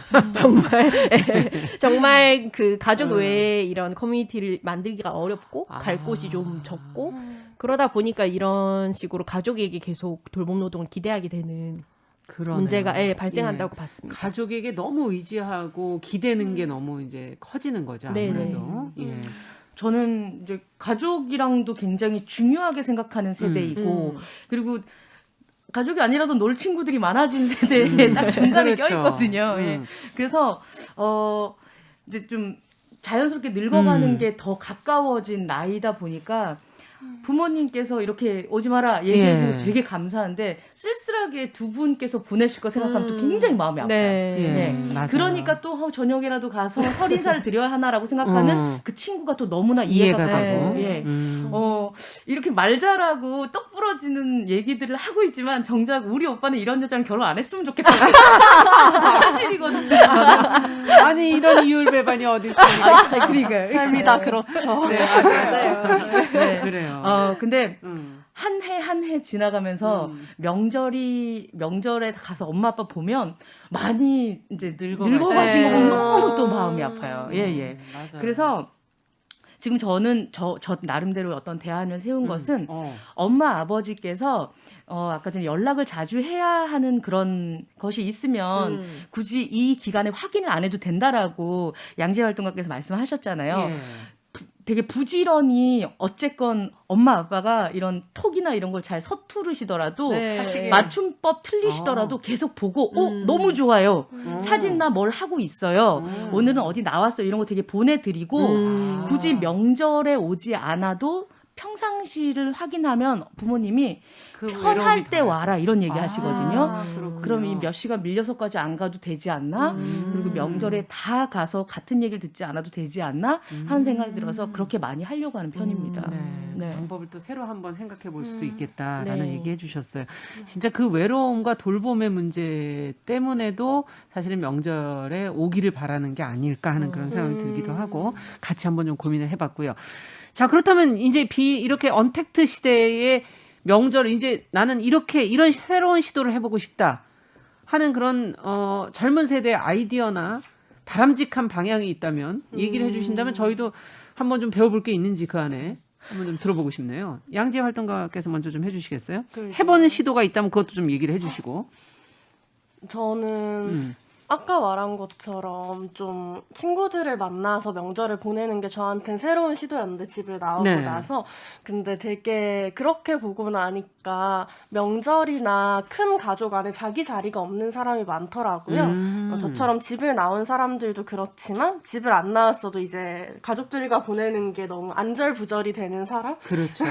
정말 그 가족 외에 이런 커뮤니티를 만들기가 어렵고 갈 곳이 좀 적고 그러다 보니까 이런 식으로 가족에게 계속 돌봄 노동을 기대하게 되는 그러네요. 문제가 발생한다고 봤습니다. 가족에게 너무 의지하고 기대는 게 너무 이제 커지는 거죠. 아무래도. 예. 저는 이제 가족이랑도 굉장히 중요하게 생각하는 세대이고 그리고 가족이 아니라도 놀 친구들이 많아진 세대에 딱 중간에 그렇죠. 껴있거든요. 예. 그래서 이제 좀 자연스럽게 늙어가는 게 더 가까워진 나이다 보니까 부모님께서 이렇게 오지 마라 얘기해주고 되게 감사한데 쓸쓸하게 두 분께서 보내실 거 생각하면 또 굉장히 마음이 아파요. 맞아요. 그러니까 또 저녁이라도 가서 설 인사를 드려야 하나라고 생각하는 그 친구가 또 너무나 이해가 가고 이렇게 말 잘하고 떡 부러지는 얘기들을 하고 있지만 정작 우리 오빠는 이런 여자랑 결혼 안 했으면 좋겠다. 사실이거든요. 아니 이런 이율배반이 어디 있습니까? 그러니까요. 삶이 다 그렇죠. 네, 맞아요. 네. 그래요. 근데 한 해 지나가면서 명절에 가서 엄마 아빠 보면 많이 이제 늙어가신 거 보면 너무 또 마음이 아파요. 예. 맞아요. 그래서 지금 저는 저 나름대로 어떤 대안을 세운 것은 엄마 아버지께서 아까 전에 연락을 자주 해야 하는 그런 것이 있으면 굳이 이 기간에 확인을 안 해도 된다라고 양재활동가께서 말씀하셨잖아요. 되게 부지런히 어쨌건 엄마 아빠가 이런 톡이나 이런 걸 잘 서투르시더라도 맞춤법 틀리시더라도 계속 보고 너무 좋아요. 사진나 뭘 하고 있어요. 오늘은 어디 나왔어요. 이런 거 되게 보내드리고 굳이 명절에 오지 않아도 평상시를 확인하면 부모님이 편할 때 와라 이런 얘기 하시거든요. 그럼 이 몇 시간 밀려서까지 안 가도 되지 않나? 그리고 명절에 다 가서 같은 얘기를 듣지 않아도 되지 않나? 하는 생각이 들어서 그렇게 많이 하려고 하는 편입니다. 방법을 또 새로 한번 생각해 볼 수도 있겠다라는 얘기해 주셨어요. 진짜 그 외로움과 돌봄의 문제 때문에도 사실은 명절에 오기를 바라는 게 아닐까 하는 그런 생각이 들기도 하고 같이 한번 좀 고민을 해봤고요. 자, 그렇다면 이제 이렇게 언택트 시대의 명절 이제 나는 이런 새로운 시도를 해보고 싶다 하는 그런 젊은 세대의 아이디어나 바람직한 방향이 있다면 얘기를 해주신다면 저희도 한번 좀 배워볼 게 있는지 그 안에 한번 좀 들어보고 싶네요. 양재 활동가께서 먼저 좀 해주시겠어요? 해보는 시도가 있다면 그것도 좀 얘기를 해주시고. 저는 아까 말한 것처럼 좀 친구들을 만나서 명절을 보내는 게 저한테는 새로운 시도였는데 집을 나오고 나서 근데 되게 그렇게 보고 나니까 명절이나 큰 가족 안에 자기 자리가 없는 사람이 많더라고요. 저처럼 집을 나온 사람들도 그렇지만 집을 안 나왔어도 이제 가족들과 보내는 게 너무 안절부절이 되는 사람? 그렇죠.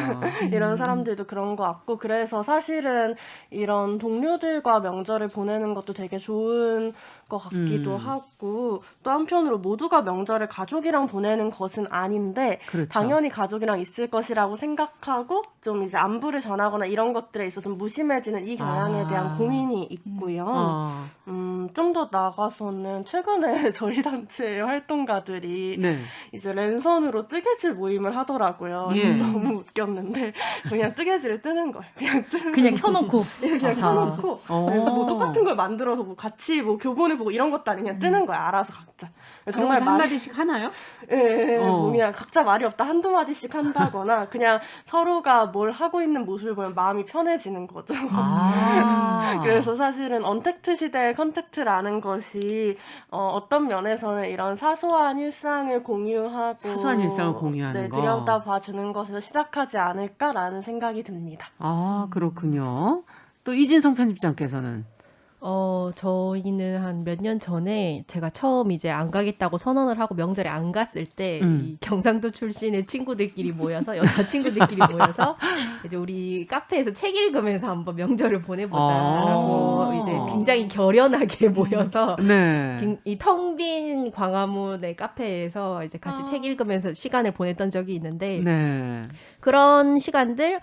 이런 사람들도 그런 것 같고 그래서 사실은 이런 동료들과 명절을 보내는 것도 되게 좋은 것 같기도 하고 또 한편으로 모두가 명절을 가족이랑 보내는 것은 아닌데 당연히 가족이랑 있을 것이라고 생각하고 좀 이제 안부를 전하거나 이런 것들에 있어서 좀 무심해지는 이 경향에 대한 고민이 있고요. 좀 더 나아가서는 최근에 저희 단체의 활동가들이 네. 이제 랜선으로 뜨개질 모임을 하더라고요. 예. 너무 웃겼는데 그냥 뜨개질을 뜨는 거예요. 그냥 켜놓고. 그냥 켜놓고 뭐 똑같은 걸 만들어서 뭐 같이 뭐 교본해보고 이런 것도 아니고 그냥 뜨는 거예요. 알아서 각자. 정말 한 마디씩 하나요? 예, 뭐 그냥 각자 말이 없다 한두 마디씩 한다거나 그냥 서로가 뭘 하고 있는 모습을 보면 마음이 편해지는 거죠. 그래서 사실은 언택트 시대의 컨택트라는 것이 어떤 면에서는 이런 사소한 일상을 공유하고 사소한 일상을 공유하는 거. 들여다봐주는 것에서 시작하지 않을까라는 생각이 듭니다. 아, 그렇군요. 또 이진성 편집장께서는 저희는 한 몇 년 전에 제가 처음 이제 안 가겠다고 선언을 하고 명절에 안 갔을 때 이 경상도 출신의 친구들끼리 모여서 여자 친구들끼리 모여서 이제 우리 카페에서 책 읽으면서 한번 명절을 보내보자라고 이제 굉장히 결연하게 모여서 네. 이 텅 빈 광화문의 카페에서 이제 같이 책 읽으면서 시간을 보냈던 적이 있는데 네. 그런 시간들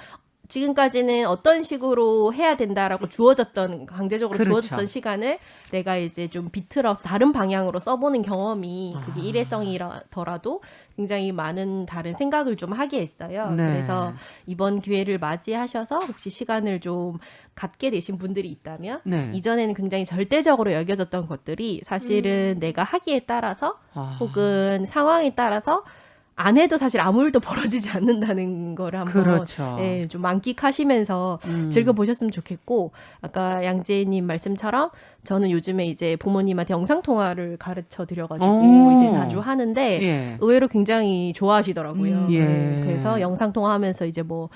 지금까지는 어떤 식으로 해야 된다라고 주어졌던 강제적으로 그렇죠. 주어졌던 시간을 내가 이제 좀 비틀어서 다른 방향으로 써보는 경험이 그게 일회성이더라도 굉장히 많은 다른 생각을 좀 하게 했어요. 네. 그래서 이번 기회를 맞이하셔서 혹시 시간을 좀 갖게 되신 분들이 있다면 네. 이전에는 굉장히 절대적으로 여겨졌던 것들이 사실은 내가 하기에 따라서 혹은 상황에 따라서 안 해도 사실 아무 일도 벌어지지 않는다는 걸 한번 그렇죠. 예, 좀 만끽하시면서 즐겨보셨으면 좋겠고 아까 양재희님 말씀처럼 저는 요즘에 이제 부모님한테 영상통화를 가르쳐 드려가지고 이제 자주 하는데 예. 의외로 굉장히 좋아하시더라고요. 예. 예, 그래서 영상통화하면서 이제 뭐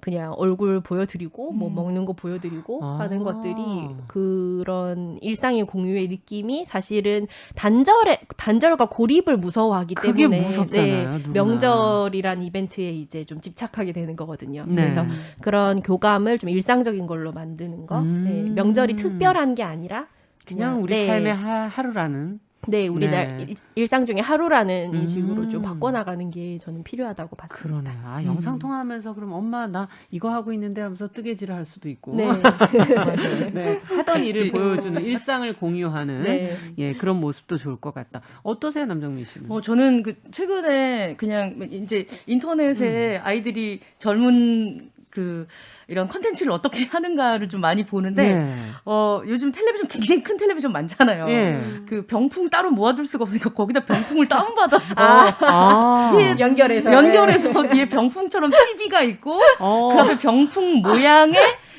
그냥 얼굴 보여드리고 뭐 먹는 거 보여드리고 하는 것들이 그런 일상의 공유의 느낌이 사실은 단절과 고립을 무서워하기 그게 때문에 무섭잖아요, 누구나. 명절이란 이벤트에 이제 좀 집착하게 되는 거거든요. 네. 그래서 그런 교감을 좀 일상적인 걸로 만드는 거. 네, 명절이 특별한 게 아니라 그냥 우리 네. 삶의 하루라는 네, 우리 네. 일상 중에 하루라는 인식으로 좀 바꿔나가는 게 저는 필요하다고 봤습니다. 그러네요. 아, 영상 통화하면서 그럼 엄마 나 이거 하고 있는데 하면서 뜨개질을 할 수도 있고. 네. 네, 하던 일을 보여주는 일상을 공유하는 네. 예, 그런 모습도 좋을 것 같다. 어떠세요, 남정민 씨는? 저는 최근에 그냥 이제 인터넷에 아이들이 젊은 이런 컨텐츠를 어떻게 하는가를 좀 많이 보는데 네. 요즘 텔레비전 굉장히 큰 텔레비전 많잖아요. 예. 그 병풍 따로 모아둘 수가 없으니까 거기다 병풍을 다운받아서 뒤에 연결해서 뒤에 병풍처럼 TV가 있고 그 앞에 병풍 모양의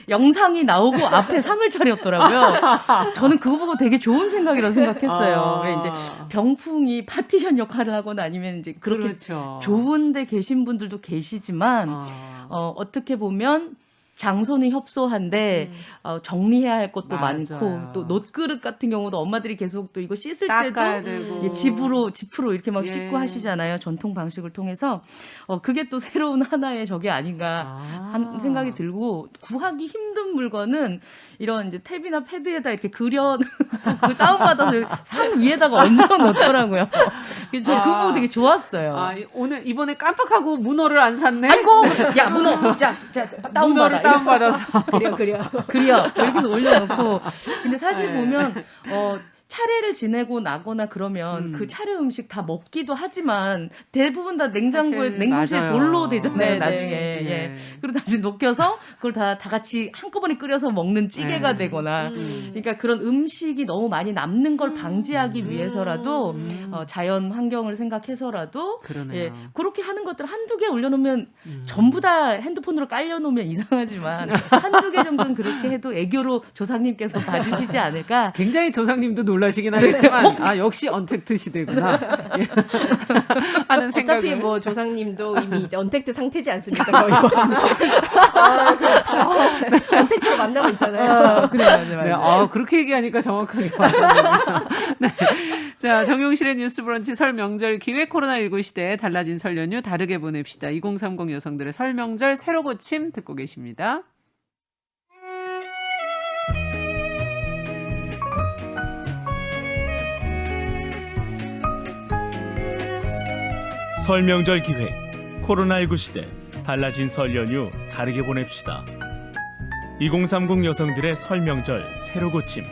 영상이 나오고 앞에 상을 차렸더라고요. 저는 그거 보고 되게 좋은 생각이라고 생각했어요. 왜 이제 병풍이 파티션 역할을 하거나 아니면 이제 그렇게 그렇죠. 좋은데 계신 분들도 계시지만 어떻게 보면 장소는 협소한데 정리해야 할 것도 맞아요. 많고 또 놋그릇 같은 경우도 엄마들이 계속 또 이거 씻을 닦아야 때도 되고. 집으로 이렇게 막 예. 씻고 하시잖아요. 전통 방식을 통해서 그게 또 새로운 하나의 적이 아닌가 한 생각이 들고 구하기 힘든 물건은 이런 이제 탭이나 패드에다 이렇게 그려 그걸 다운받아서 상 위에다가 얹어 놓더라고요. 그래서 저 그거 보고 되게 좋았어요. 오늘 이번에 깜빡하고 문어를 안 샀네. 아이고, 야 문어, 자 문어를 다운받아서 그려 이렇게 해서 올려놓고. 근데 사실 보면 차례를 지내고 나거나 그러면 그 차례 음식 다 먹기도 하지만 대부분 다 냉동실에 맞아요. 돌로 되잖아요. 네, 나중에. 네. 예. 그리고 다시 녹여서 그걸 다 같이 한꺼번에 끓여서 먹는 찌개가 되거나. 그러니까 그런 음식이 너무 많이 남는 걸 방지하기 위해서라도 자연 환경을 생각해서라도 그러네요. 그렇게 하는 것들 한두 개 올려놓으면 전부 다 핸드폰으로 깔려놓으면 이상하지만 한두 개 정도는 그렇게 해도 애교로 조상님께서 봐주시지 않을까. 굉장히 조상님도 놀라시긴 하겠지만 역시 언택트 시대구나 하는 생각을. 어차피 뭐 조상님도 이미 이제 언택트 상태지 않습니까? 거의. 그렇죠. 언택트로 만나고 있잖아요. 그래, 맞아요. 네, 그렇게 얘기하니까 정확하게 와닿네요. 네. 자, 정용실의 뉴스 브런치 설 명절 기획 코로나19 시대에 달라진 설 연휴 다르게 보냅시다. 2030 여성들의 설 명절 새로 고침 듣고 계십니다. 설 명절 기획 코로나19 시대 달라진 설 연휴 다르게 보냅시다. 2030 여성들의 설 명절 새로 고침.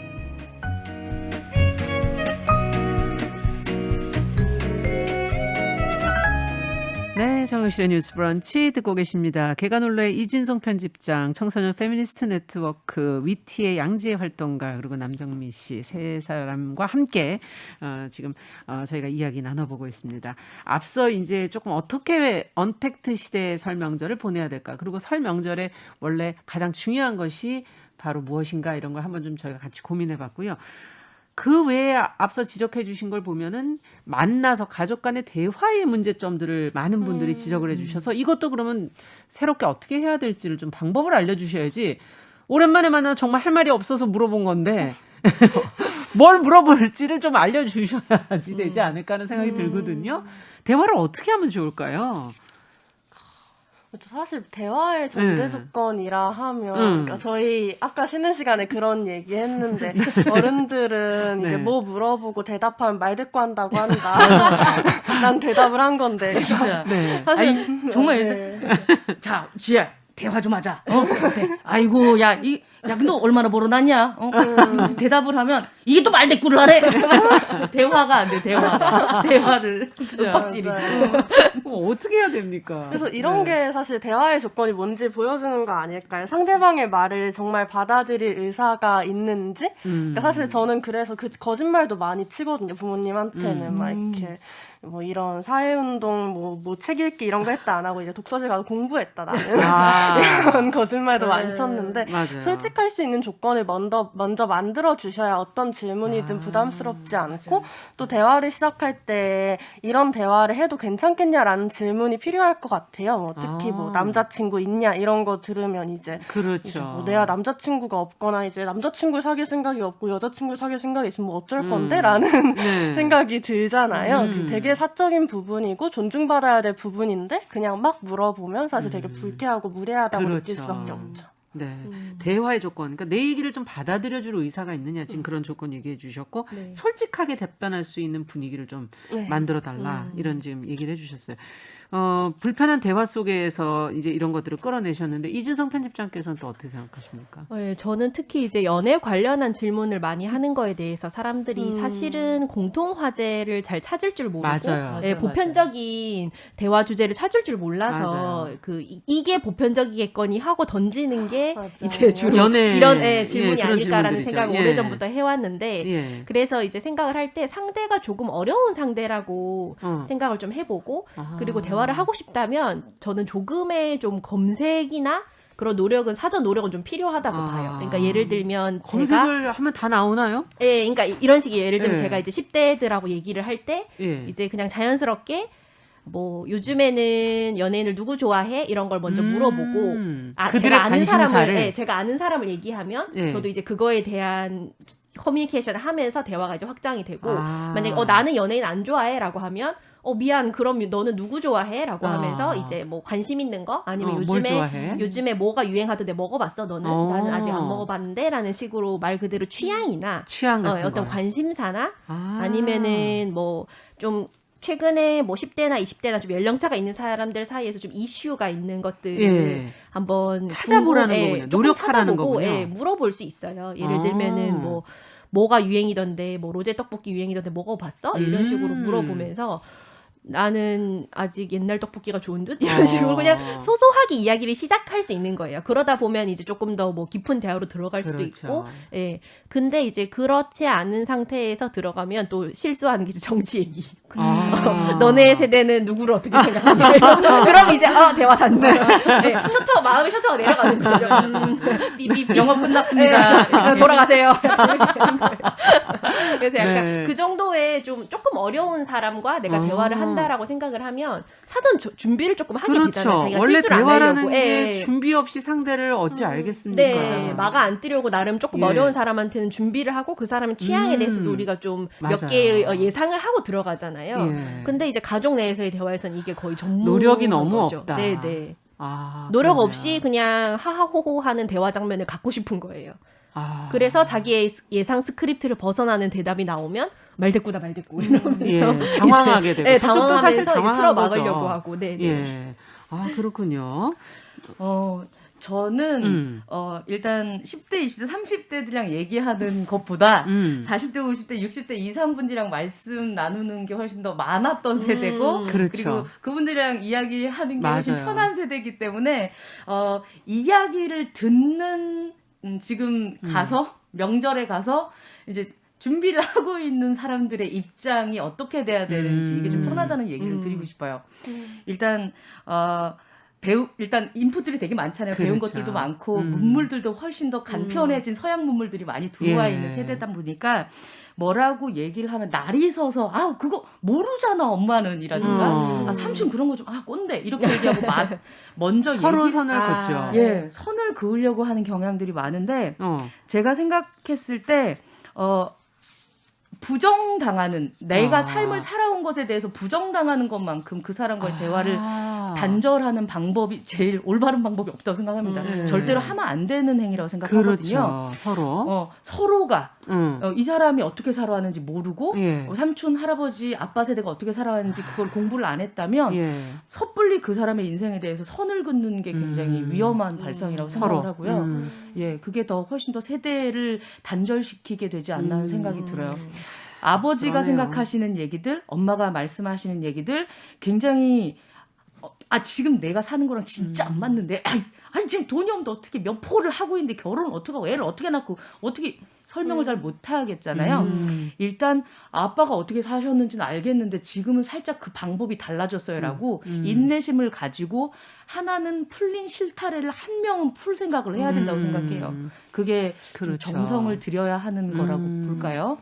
정용실의 뉴스 브런치 듣고 계십니다. 개관올레의 이진송 편집장, 청소년 페미니스트 네트워크 위티의 양지혜 활동가, 그리고 남정미 씨 세 사람과 함께 지금 저희가 이야기 나눠보고 있습니다. 앞서 이제 조금 어떻게 언택트 시대의 설 명절을 보내야 될까, 그리고 설 명절에 원래 가장 중요한 것이 바로 무엇인가, 이런 걸 한번 좀 저희가 같이 고민해봤고요. 그 외에 앞서 지적해 주신 걸 보면은 만나서 가족 간의 대화의 문제점들을 많은 분들이 지적을 해 주셔서 이것도 그러면 새롭게 어떻게 해야 될지를 좀 방법을 알려주셔야지, 오랜만에 만나 정말 할 말이 없어서 물어본 건데 뭘 물어볼지를 좀 알려주셔야지 되지 않을까 하는 생각이 들거든요. 대화를 어떻게 하면 좋을까요? 사실 대화의 전제 조건이라 하면 그러니까 저희 아까 쉬는 시간에 그런 얘기 했는데 어른들은 이제 뭐 물어보고 대답하면 말 듣고 한다고 한다. 난 대답을 한 건데. 진짜. 사실 아니, 정말 자, 지혜 대화 좀 하자. 어때? 아이고, 야, 너 얼마나 벌어놨냐? 대답을 하면 이게 또 말대꾸를 하래. 대화가 안 돼, 대화를 빡질이. 어떻게 해야 됩니까? 그래서 이런 게 사실 대화의 조건이 뭔지 보여주는 거 아닐까요? 상대방의 말을 정말 받아들일 의사가 있는지. 그러니까 사실 저는 그래서 그 거짓말도 많이 치거든요. 부모님한테는 막 이렇게 뭐 이런 사회운동 뭐 책 읽기 이런 거 했다 안 하고 이제 독서실 가서 공부했다 나는 이런 거짓말도 많이 쳤는데 맞아요. 솔직할 수 있는 조건을 먼저 만들어 주셔야 어떤 질문이든 부담스럽지 않고 또 대화를 시작할 때 이런 대화를 해도 괜찮겠냐라는 질문이 필요할 것 같아요. 뭐 특히 뭐 남자친구 있냐 이런 거 들으면 이제 그렇죠. 뭐 내가 남자친구가 없거나 이제 남자친구 사귈 생각이 없고 여자친구 사귈 생각이 있으면 뭐 어쩔 건데라는 생각이 들잖아요. 되게 사적인 부분이고 존중받아야 될 부분인데 그냥 막 물어보면 사실 되게 불쾌하고 무례하다고 느낄 수밖에 없죠. 네. 대화의 조건. 그러니까 내 얘기를 좀 받아들여줄 의사가 있느냐. 지금 그런 조건 얘기해 주셨고, 솔직하게 답변할 수 있는 분위기를 좀 만들어달라. 이런 지금 얘기를 해 주셨어요. 불편한 대화 속에서 이제 이런 것들을 끌어내셨는데, 이준성 편집장께서는 또 어떻게 생각하십니까? 네, 저는 특히 이제 연애 관련한 질문을 많이 하는 거에 대해서 사람들이 사실은 공통 화제를 잘 찾을 줄 모르고, 맞아요. 보편적인 대화 주제를 찾을 줄 몰라서 이게 보편적이겠거니 하고 던지는 게 이제 주로 이런 질문이 아닐까라는 생각을 오래전부터 해왔는데, 그래서 이제 생각을 할 때 상대가 조금 어려운 상대라고 생각을 좀 해보고, 그리고 대화를 하고 싶다면 저는 조금의 좀 검색이나 그런 노력은, 사전 노력은 좀 필요하다고 봐요. 그러니까 예를 들면 검색을 하면 다 나오나요? 예, 그러니까 이런 식이에요. 예를 들면 제가 이제 10대들하고 얘기를 할 때 이제 그냥 자연스럽게 뭐 요즘에는 연예인을 누구 좋아해? 이런 걸 먼저 물어보고, 제가 아는 사람을 얘기하면 저도 이제 그거에 대한 커뮤니케이션을 하면서 대화가 이제 확장이 되고, 만약에 나는 연예인 안 좋아해라고 하면 미안, 그럼 너는 누구 좋아해? 라고 하면서 이제 뭐 관심 있는 거 아니면 요즘에 뭐가 유행하던데 먹어봤어 너는? 나는 아직 안 먹어봤는데 라는 식으로 말 그대로 취향이나 취향 같은 어떤 관심사나 아니면은 뭐 좀 최근에 뭐 10대나 20대나 좀 연령차가 있는 사람들 사이에서 좀 이슈가 있는 것들을 한번 찾아보라는 거군요. 노력하라는 거군요. 물어볼 수 있어요. 예를 들면은 뭐가 유행이던데, 뭐 로제 떡볶이 유행이던데 먹어봤어? 이런 식으로 물어보면서 나는 아직 옛날 떡볶이가 좋은 듯? 이런 식으로 그냥 소소하게 이야기를 시작할 수 있는 거예요. 그러다 보면 이제 조금 더 뭐 깊은 대화로 들어갈 수도 있고, 근데 이제 그렇지 않은 상태에서 들어가면 또 실수하는 게 이제 정치 얘기. 너네 세대는 누구를 어떻게 생각하냐. 그럼 이제 대화 단절. 마음의 셔터가 내려가는 거죠. 삐삐삐. 영업 끝났습니다. 돌아가세요. 그래서 약간 그 정도의 조금 어려운 사람과 내가 대화를 한다라고 생각을 하면 사전 준비를 조금 하게 되잖아요. 자기가 원래 실수를 안 대화라는 하려고. 게 준비 없이 상대를 어찌 알겠습니까? 네, 마가 안 뜨려고 나름 조금 어려운 사람한테는 준비를 하고 그 사람의 취향에 대해서도 우리가 좀 몇 개의 예상을 하고 들어가잖아요. 근데 이제 가족 내에서의 대화에서는 이게 거의 전문 노력이 너무 거죠. 없다. 네네. 노력 없이 그냥 하하호호 하는 대화 장면을 갖고 싶은 거예요. 그래서 자기의 예상 스크립트를 벗어나는 대답이 나오면 말대꾸다 이러면서 당황하게 되고 당황하면서 사실 당황한 틀어막으려고 하고. 그렇군요. 저는 일단 10대, 20대, 30대들이랑 얘기하는 것보다 40대, 50대, 60대 이상 분들이랑 말씀 나누는 게 훨씬 더 많았던 세대고 그렇죠. 그리고 그분들이랑 이야기하는 게 훨씬 맞아요. 편한 세대이기 때문에 이야기를 듣는 지금 가서 명절에 가서 이제 준비를 하고 있는 사람들의 입장이 어떻게 돼야 되는지 이게 좀 편하다는 얘기를 드리고 싶어요. 일단 일단 인풋들이 되게 많잖아요. 배운 그렇죠. 것들도 많고 문물들도 훨씬 더 간편해진 서양 문물들이 많이 들어와 예. 있는 세대다 보니까 뭐라고 얘기를 하면 날이 서서 그거 모르잖아 엄마는 이라든가 삼촌 그런 거 좀 꼰대 이렇게 얘기하고 먼저 서로 선을 긋죠. 예, 선을 그으려고 하는 경향들이 많은데 제가 생각했을 때 부정당하는 내가 삶을 살아온 것에 대해서 부정당하는 것만큼 그 사람과의 대화를 단절하는 방법이 제일 올바른 방법이 없다고 생각합니다. 절대로 하면 안 되는 행위라고 생각하거든요. 그렇죠. 서로가 이 사람이 어떻게 살아왔는지 모르고 삼촌, 할아버지, 아빠 세대가 어떻게 살아왔는지 그걸 공부를 안 했다면 섣불리 그 사람의 인생에 대해서 선을 긋는 게 굉장히 위험한 발상이라고 생각을 하고요. 예, 그게 더 훨씬 더 세대를 단절시키게 되지 않나 하는 생각이 들어요. 아버지가 생각하시는 얘기들, 엄마가 말씀하시는 얘기들 굉장히 지금 내가 사는 거랑 진짜 안 맞는데 지금 돈이 없는데 어떻게 몇 포를 하고 있는데 결혼을 어떻게 하고 애를 어떻게 낳고 어떻게 설명을 잘 못하겠잖아요. 일단 아빠가 어떻게 사셨는지는 알겠는데 지금은 살짝 그 방법이 달라졌어요라고 인내심을 가지고 하나는 풀린 실타래를 한 명은 풀 생각을 해야 된다고 생각해요. 그게 그렇죠. 정성을 들여야 하는 거라고 볼까요?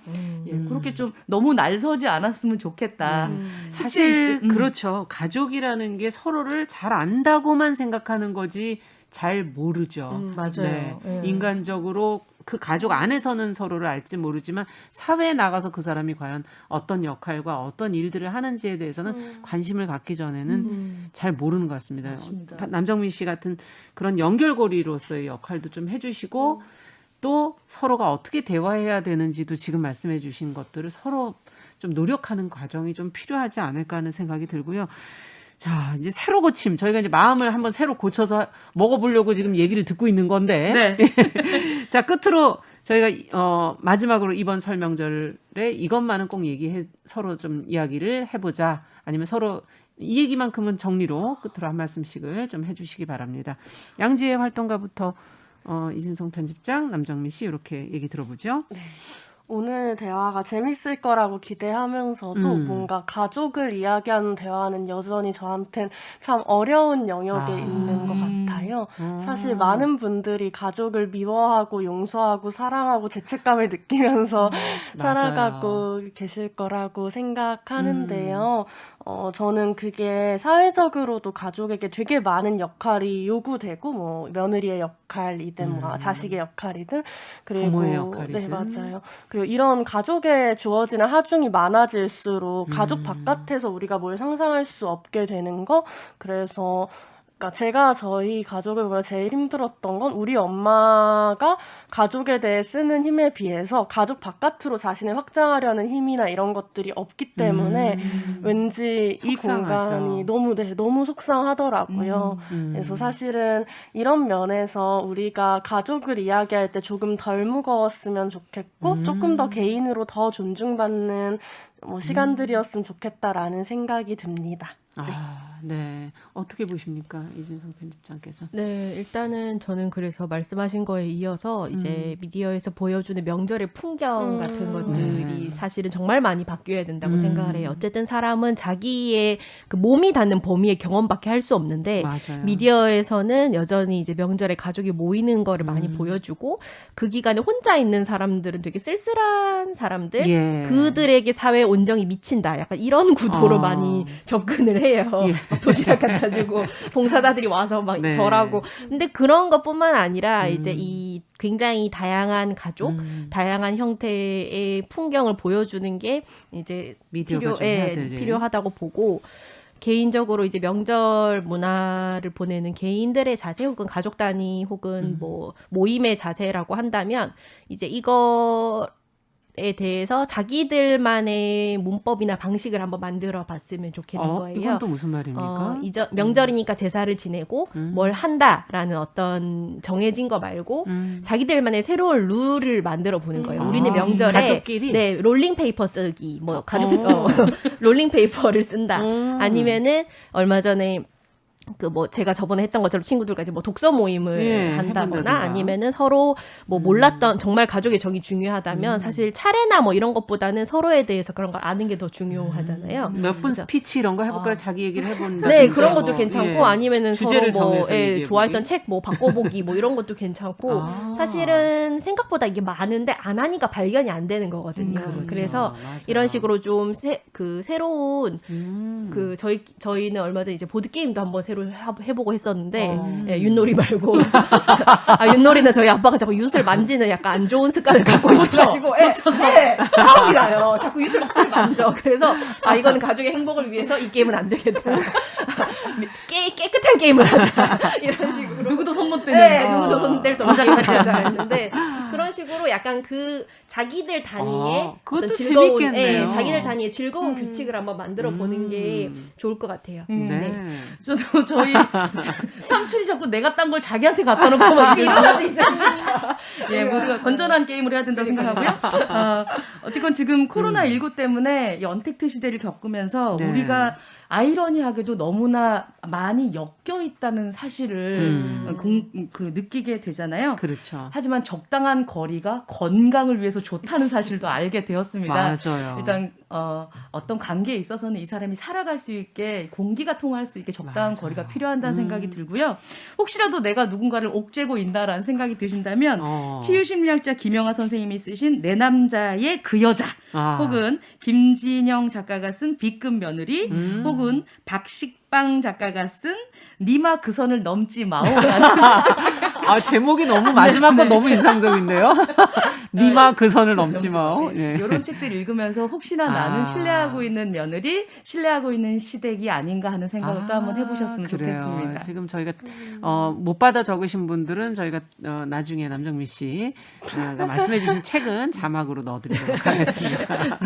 예, 그렇게 좀 너무 날서지 않았으면 좋겠다. 사실 그렇죠. 가족이라는 게 서로를 잘 안다고만 생각하는 거지 잘 모르죠. 맞아요. 네. 인간적으로 그 가족 안에서는 서로를 알지 모르지만 사회에 나가서 그 사람이 과연 어떤 역할과 어떤 일들을 하는지에 대해서는 관심을 갖기 전에는 잘 모르는 것 같습니다. 맞습니다. 남정민 씨 같은 그런 연결고리로서의 역할도 좀 해주시고 또 서로가 어떻게 대화해야 되는지도 지금 말씀해 주신 것들을 서로 좀 노력하는 과정이 좀 필요하지 않을까 하는 생각이 들고요. 자, 이제 새로 고침. 저희가 이제 마음을 한번 새로 고쳐서 먹어보려고 지금 얘기를 듣고 있는 건데. 네. 자, 끝으로 저희가 마지막으로 이번 설 명절에 이것만은 꼭 서로 좀 이야기를 해보자. 아니면 서로 이 얘기만큼은 정리로 끝으로 한 말씀씩을 좀 해주시기 바랍니다. 양지의 활동가부터 이진송 편집장, 남정민 씨 이렇게 얘기 들어보죠. 네. 오늘 대화가 재밌을 거라고 기대하면서도 뭔가 가족을 이야기하는 대화는 여전히 저한텐 참 어려운 영역에 있는 것 같아요. 사실 많은 분들이 가족을 미워하고 용서하고 사랑하고 죄책감을 느끼면서 살아가고 계실 거라고 생각하는데요. 저는 그게 사회적으로도 가족에게 되게 많은 역할이 요구되고 뭐 며느리의 역할이든 뭐 자식의 역할이든 그리고 부모의 역할이든 네 맞아요. 그리고 이런 가족에 주어지는 하중이 많아질수록 가족 바깥에서 우리가 뭘 상상할 수 없게 되는 거. 그래서 그러니까 제가 저희 가족을 보면 제일 힘들었던 건 우리 엄마가 가족에 대해 쓰는 힘에 비해서 가족 바깥으로 자신을 확장하려는 힘이나 이런 것들이 없기 때문에 왠지 이 속상하죠. 공간이 너무 속상하더라고요. 그래서 사실은 이런 면에서 우리가 가족을 이야기할 때 조금 덜 무거웠으면 좋겠고 조금 더 개인으로 더 존중받는 시간들이었으면 좋겠다라는 생각이 듭니다. 네. 어떻게 보십니까? 이진성 편집장께서. 네, 일단은 저는 그래서 말씀하신 거에 이어서 이제 미디어에서 보여주는 명절의 풍경 같은 것들이 사실은 정말 많이 바뀌어야 된다고 생각을 해요. 어쨌든 사람은 자기의 그 몸이 닿는 범위의 경험밖에 할 수 없는데 맞아요. 미디어에서는 여전히 이제 명절에 가족이 모이는 거를 많이 보여주고 그 기간에 혼자 있는 사람들은 되게 쓸쓸한 사람들, 그들에게 사회 온정이 미친다. 약간 이런 구도로 많이 접근을 해요. 도시락 갖다 주고 봉사자들이 와서 막 절하고. 근데 그런 것뿐만 아니라 이제 이 굉장히 다양한 가족, 다양한 형태의 풍경을 보여주는 게 이제 미디어가 좀 해야 될 일. 필요하다고 보고 개인적으로 이제 명절 문화를 보내는 개인들의 자세 혹은 가족 단위 혹은 뭐 모임의 자세라고 한다면 이제 이거 에 대해서 자기들만의 문법이나 방식을 한번 만들어 봤으면 좋겠는 거예요. 이건 또 무슨 말입니까? 명절이니까 제사를 지내고 뭘 한다라는 어떤 정해진 거 말고 자기들만의 새로운 룰을 만들어 보는 거예요. 우리는 명절에 가족끼리? 네, 롤링페이퍼 쓰기, 뭐 가족 롤링페이퍼를 쓴다. 아니면은 얼마 전에 제가 저번에 했던 것처럼 친구들과 이제 독서 모임을 한다거나 해본다든가. 아니면은 서로 몰랐던 정말 가족의 정이 중요하다면 사실 차례나 이런 것보다는 서로에 대해서 그런 걸 아는 게 더 중요하잖아요. 몇 분 스피치 이런 거 해볼까요? 자기 얘기를 해본다. 네, 그런 것도 괜찮고 아니면은 주제를 서로 정해서 좋아했던 책 바꿔보기 이런 것도 괜찮고 사실은 생각보다 이게 많은데 안 하니까 발견이 안 되는 거거든요. 그렇죠. 그래서 맞아요. 이런 식으로 좀 새로운 저희는 얼마 전에 이제 보드 게임도 한번 새로 해보고 했었는데 윷놀이 말고 윷놀이는 저희 아빠가 자꾸 윷을 만지는 약간 안 좋은 습관을 갖고 있어가지고 싸움이 나요. 자꾸 윷을 막 만져. 그래서 이거는 가족의 행복을 위해서 이 게임은 안 되겠다. 깨끗한 게임을 하자. 이런 식으로 누구도 손 못 대는 누구도 손 뗄 수 없는 게임을 하자 했는데 그런 식으로 약간 자기들 단위의 그것도 어떤 즐거운 재밌겠네요. 자기들 단위의 즐거운 규칙을 한번 만들어 보는 게 좋을 것 같아요. 네. 저도 저희 삼촌이 자꾸 내가 딴 걸 자기한테 갖다 놓고 막 이 사람도 있어요, 진짜. 모두가 건전한 게임을 해야 된다고 생각하고요. 어쨌건 지금 코로나19 때문에 이 언택트 시대를 겪으면서 우리가 아이러니하게도 너무나 많이 엮여 있다는 사실을 느끼게 되잖아요. 그렇죠. 하지만 적당한 거리가 건강을 위해서 좋다는 사실도 알게 되었습니다. 맞아요. 일단 어떤 관계에 있어서는 이 사람이 살아갈 수 있게 공기가 통할 수 있게 적당한 거리가 필요한다는 생각이 들고요. 혹시라도 내가 누군가를 옥죄고 있다라는 생각이 드신다면 치유심리학자 김영하 선생님이 쓰신 내 남자의 그 여자 혹은 김진영 작가가 쓴 B급 며느리 혹은 박식방 작가가 쓴 니마 그 선을 넘지 마오라는 제목이 너무 마지막 건 너무 인상적인데요. 니마 그 선을 넘지 마오. 이런 책들 읽으면서 혹시나 나는 신뢰하고 있는 며느리, 신뢰하고 있는 시댁이 아닌가 하는 생각을 또 한번 해보셨으면 좋겠습니다. 지금 저희가 못 받아 적으신 분들은 저희가 나중에 남정미 씨가 말씀해주신 책은 자막으로 넣어드리도록 하겠습니다.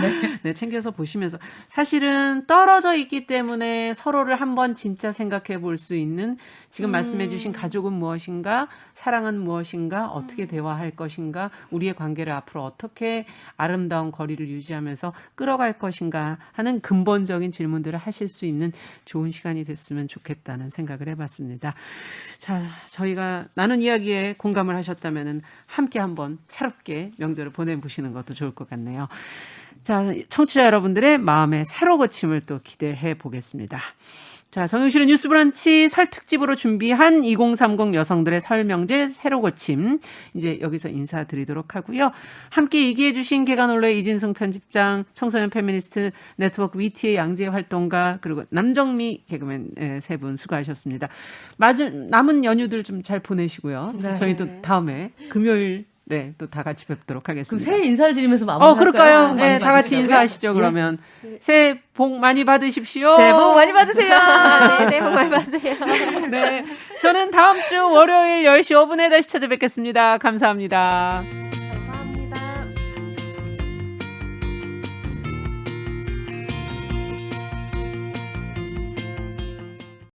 네, 챙겨서 보시면서 사실은 떨어져 있기 때문에 서로를 한번 진짜 생각해 볼 수 있는 지금 말씀해주신 가족은 무엇인가, 사랑은 무엇인가, 어떻게 대화할 것인가, 우리의 관계를 앞으로 어떻게 아름다운 거리를 유지하면서 끌어갈 것인가 하는 근본적인 질문들을 하실 수 있는 좋은 시간이 됐으면 좋겠다는 생각을 해봤습니다. 자, 저희가 나눈 이야기에 공감을 하셨다면 함께 한번 새롭게 명절을 보내보시는 것도 좋을 것 같네요. 자, 청취자 여러분들의 마음의 새로 고침을 또 기대해 보겠습니다. 자, 정용실의 뉴스 브런치 설 특집으로 준비한 2030 여성들의 설 명절 새로 고침 이제 여기서 인사드리도록 하고요. 함께 얘기해 주신 개관올로의 이진승 편집장, 청소년 페미니스트 네트워크 위티의 양재 활동가 그리고 남정미 개그맨 세 분 수고하셨습니다. 남은 연휴들 좀 잘 보내시고요. 네. 저희도 다음에 금요일 또 다 같이 뵙도록 하겠습니다. 그럼 새해 인사를 드리면서 마무리할까요? 그럴까요? 네, 다 같이 인사하시죠. 그러면 새해 복 많이 받으십시오. 새해 복 많이 받으세요. 네, 새해 복 많이 받으세요. 네, 저는 다음 주 월요일 10시 5분에 다시 찾아뵙겠습니다. 감사합니다.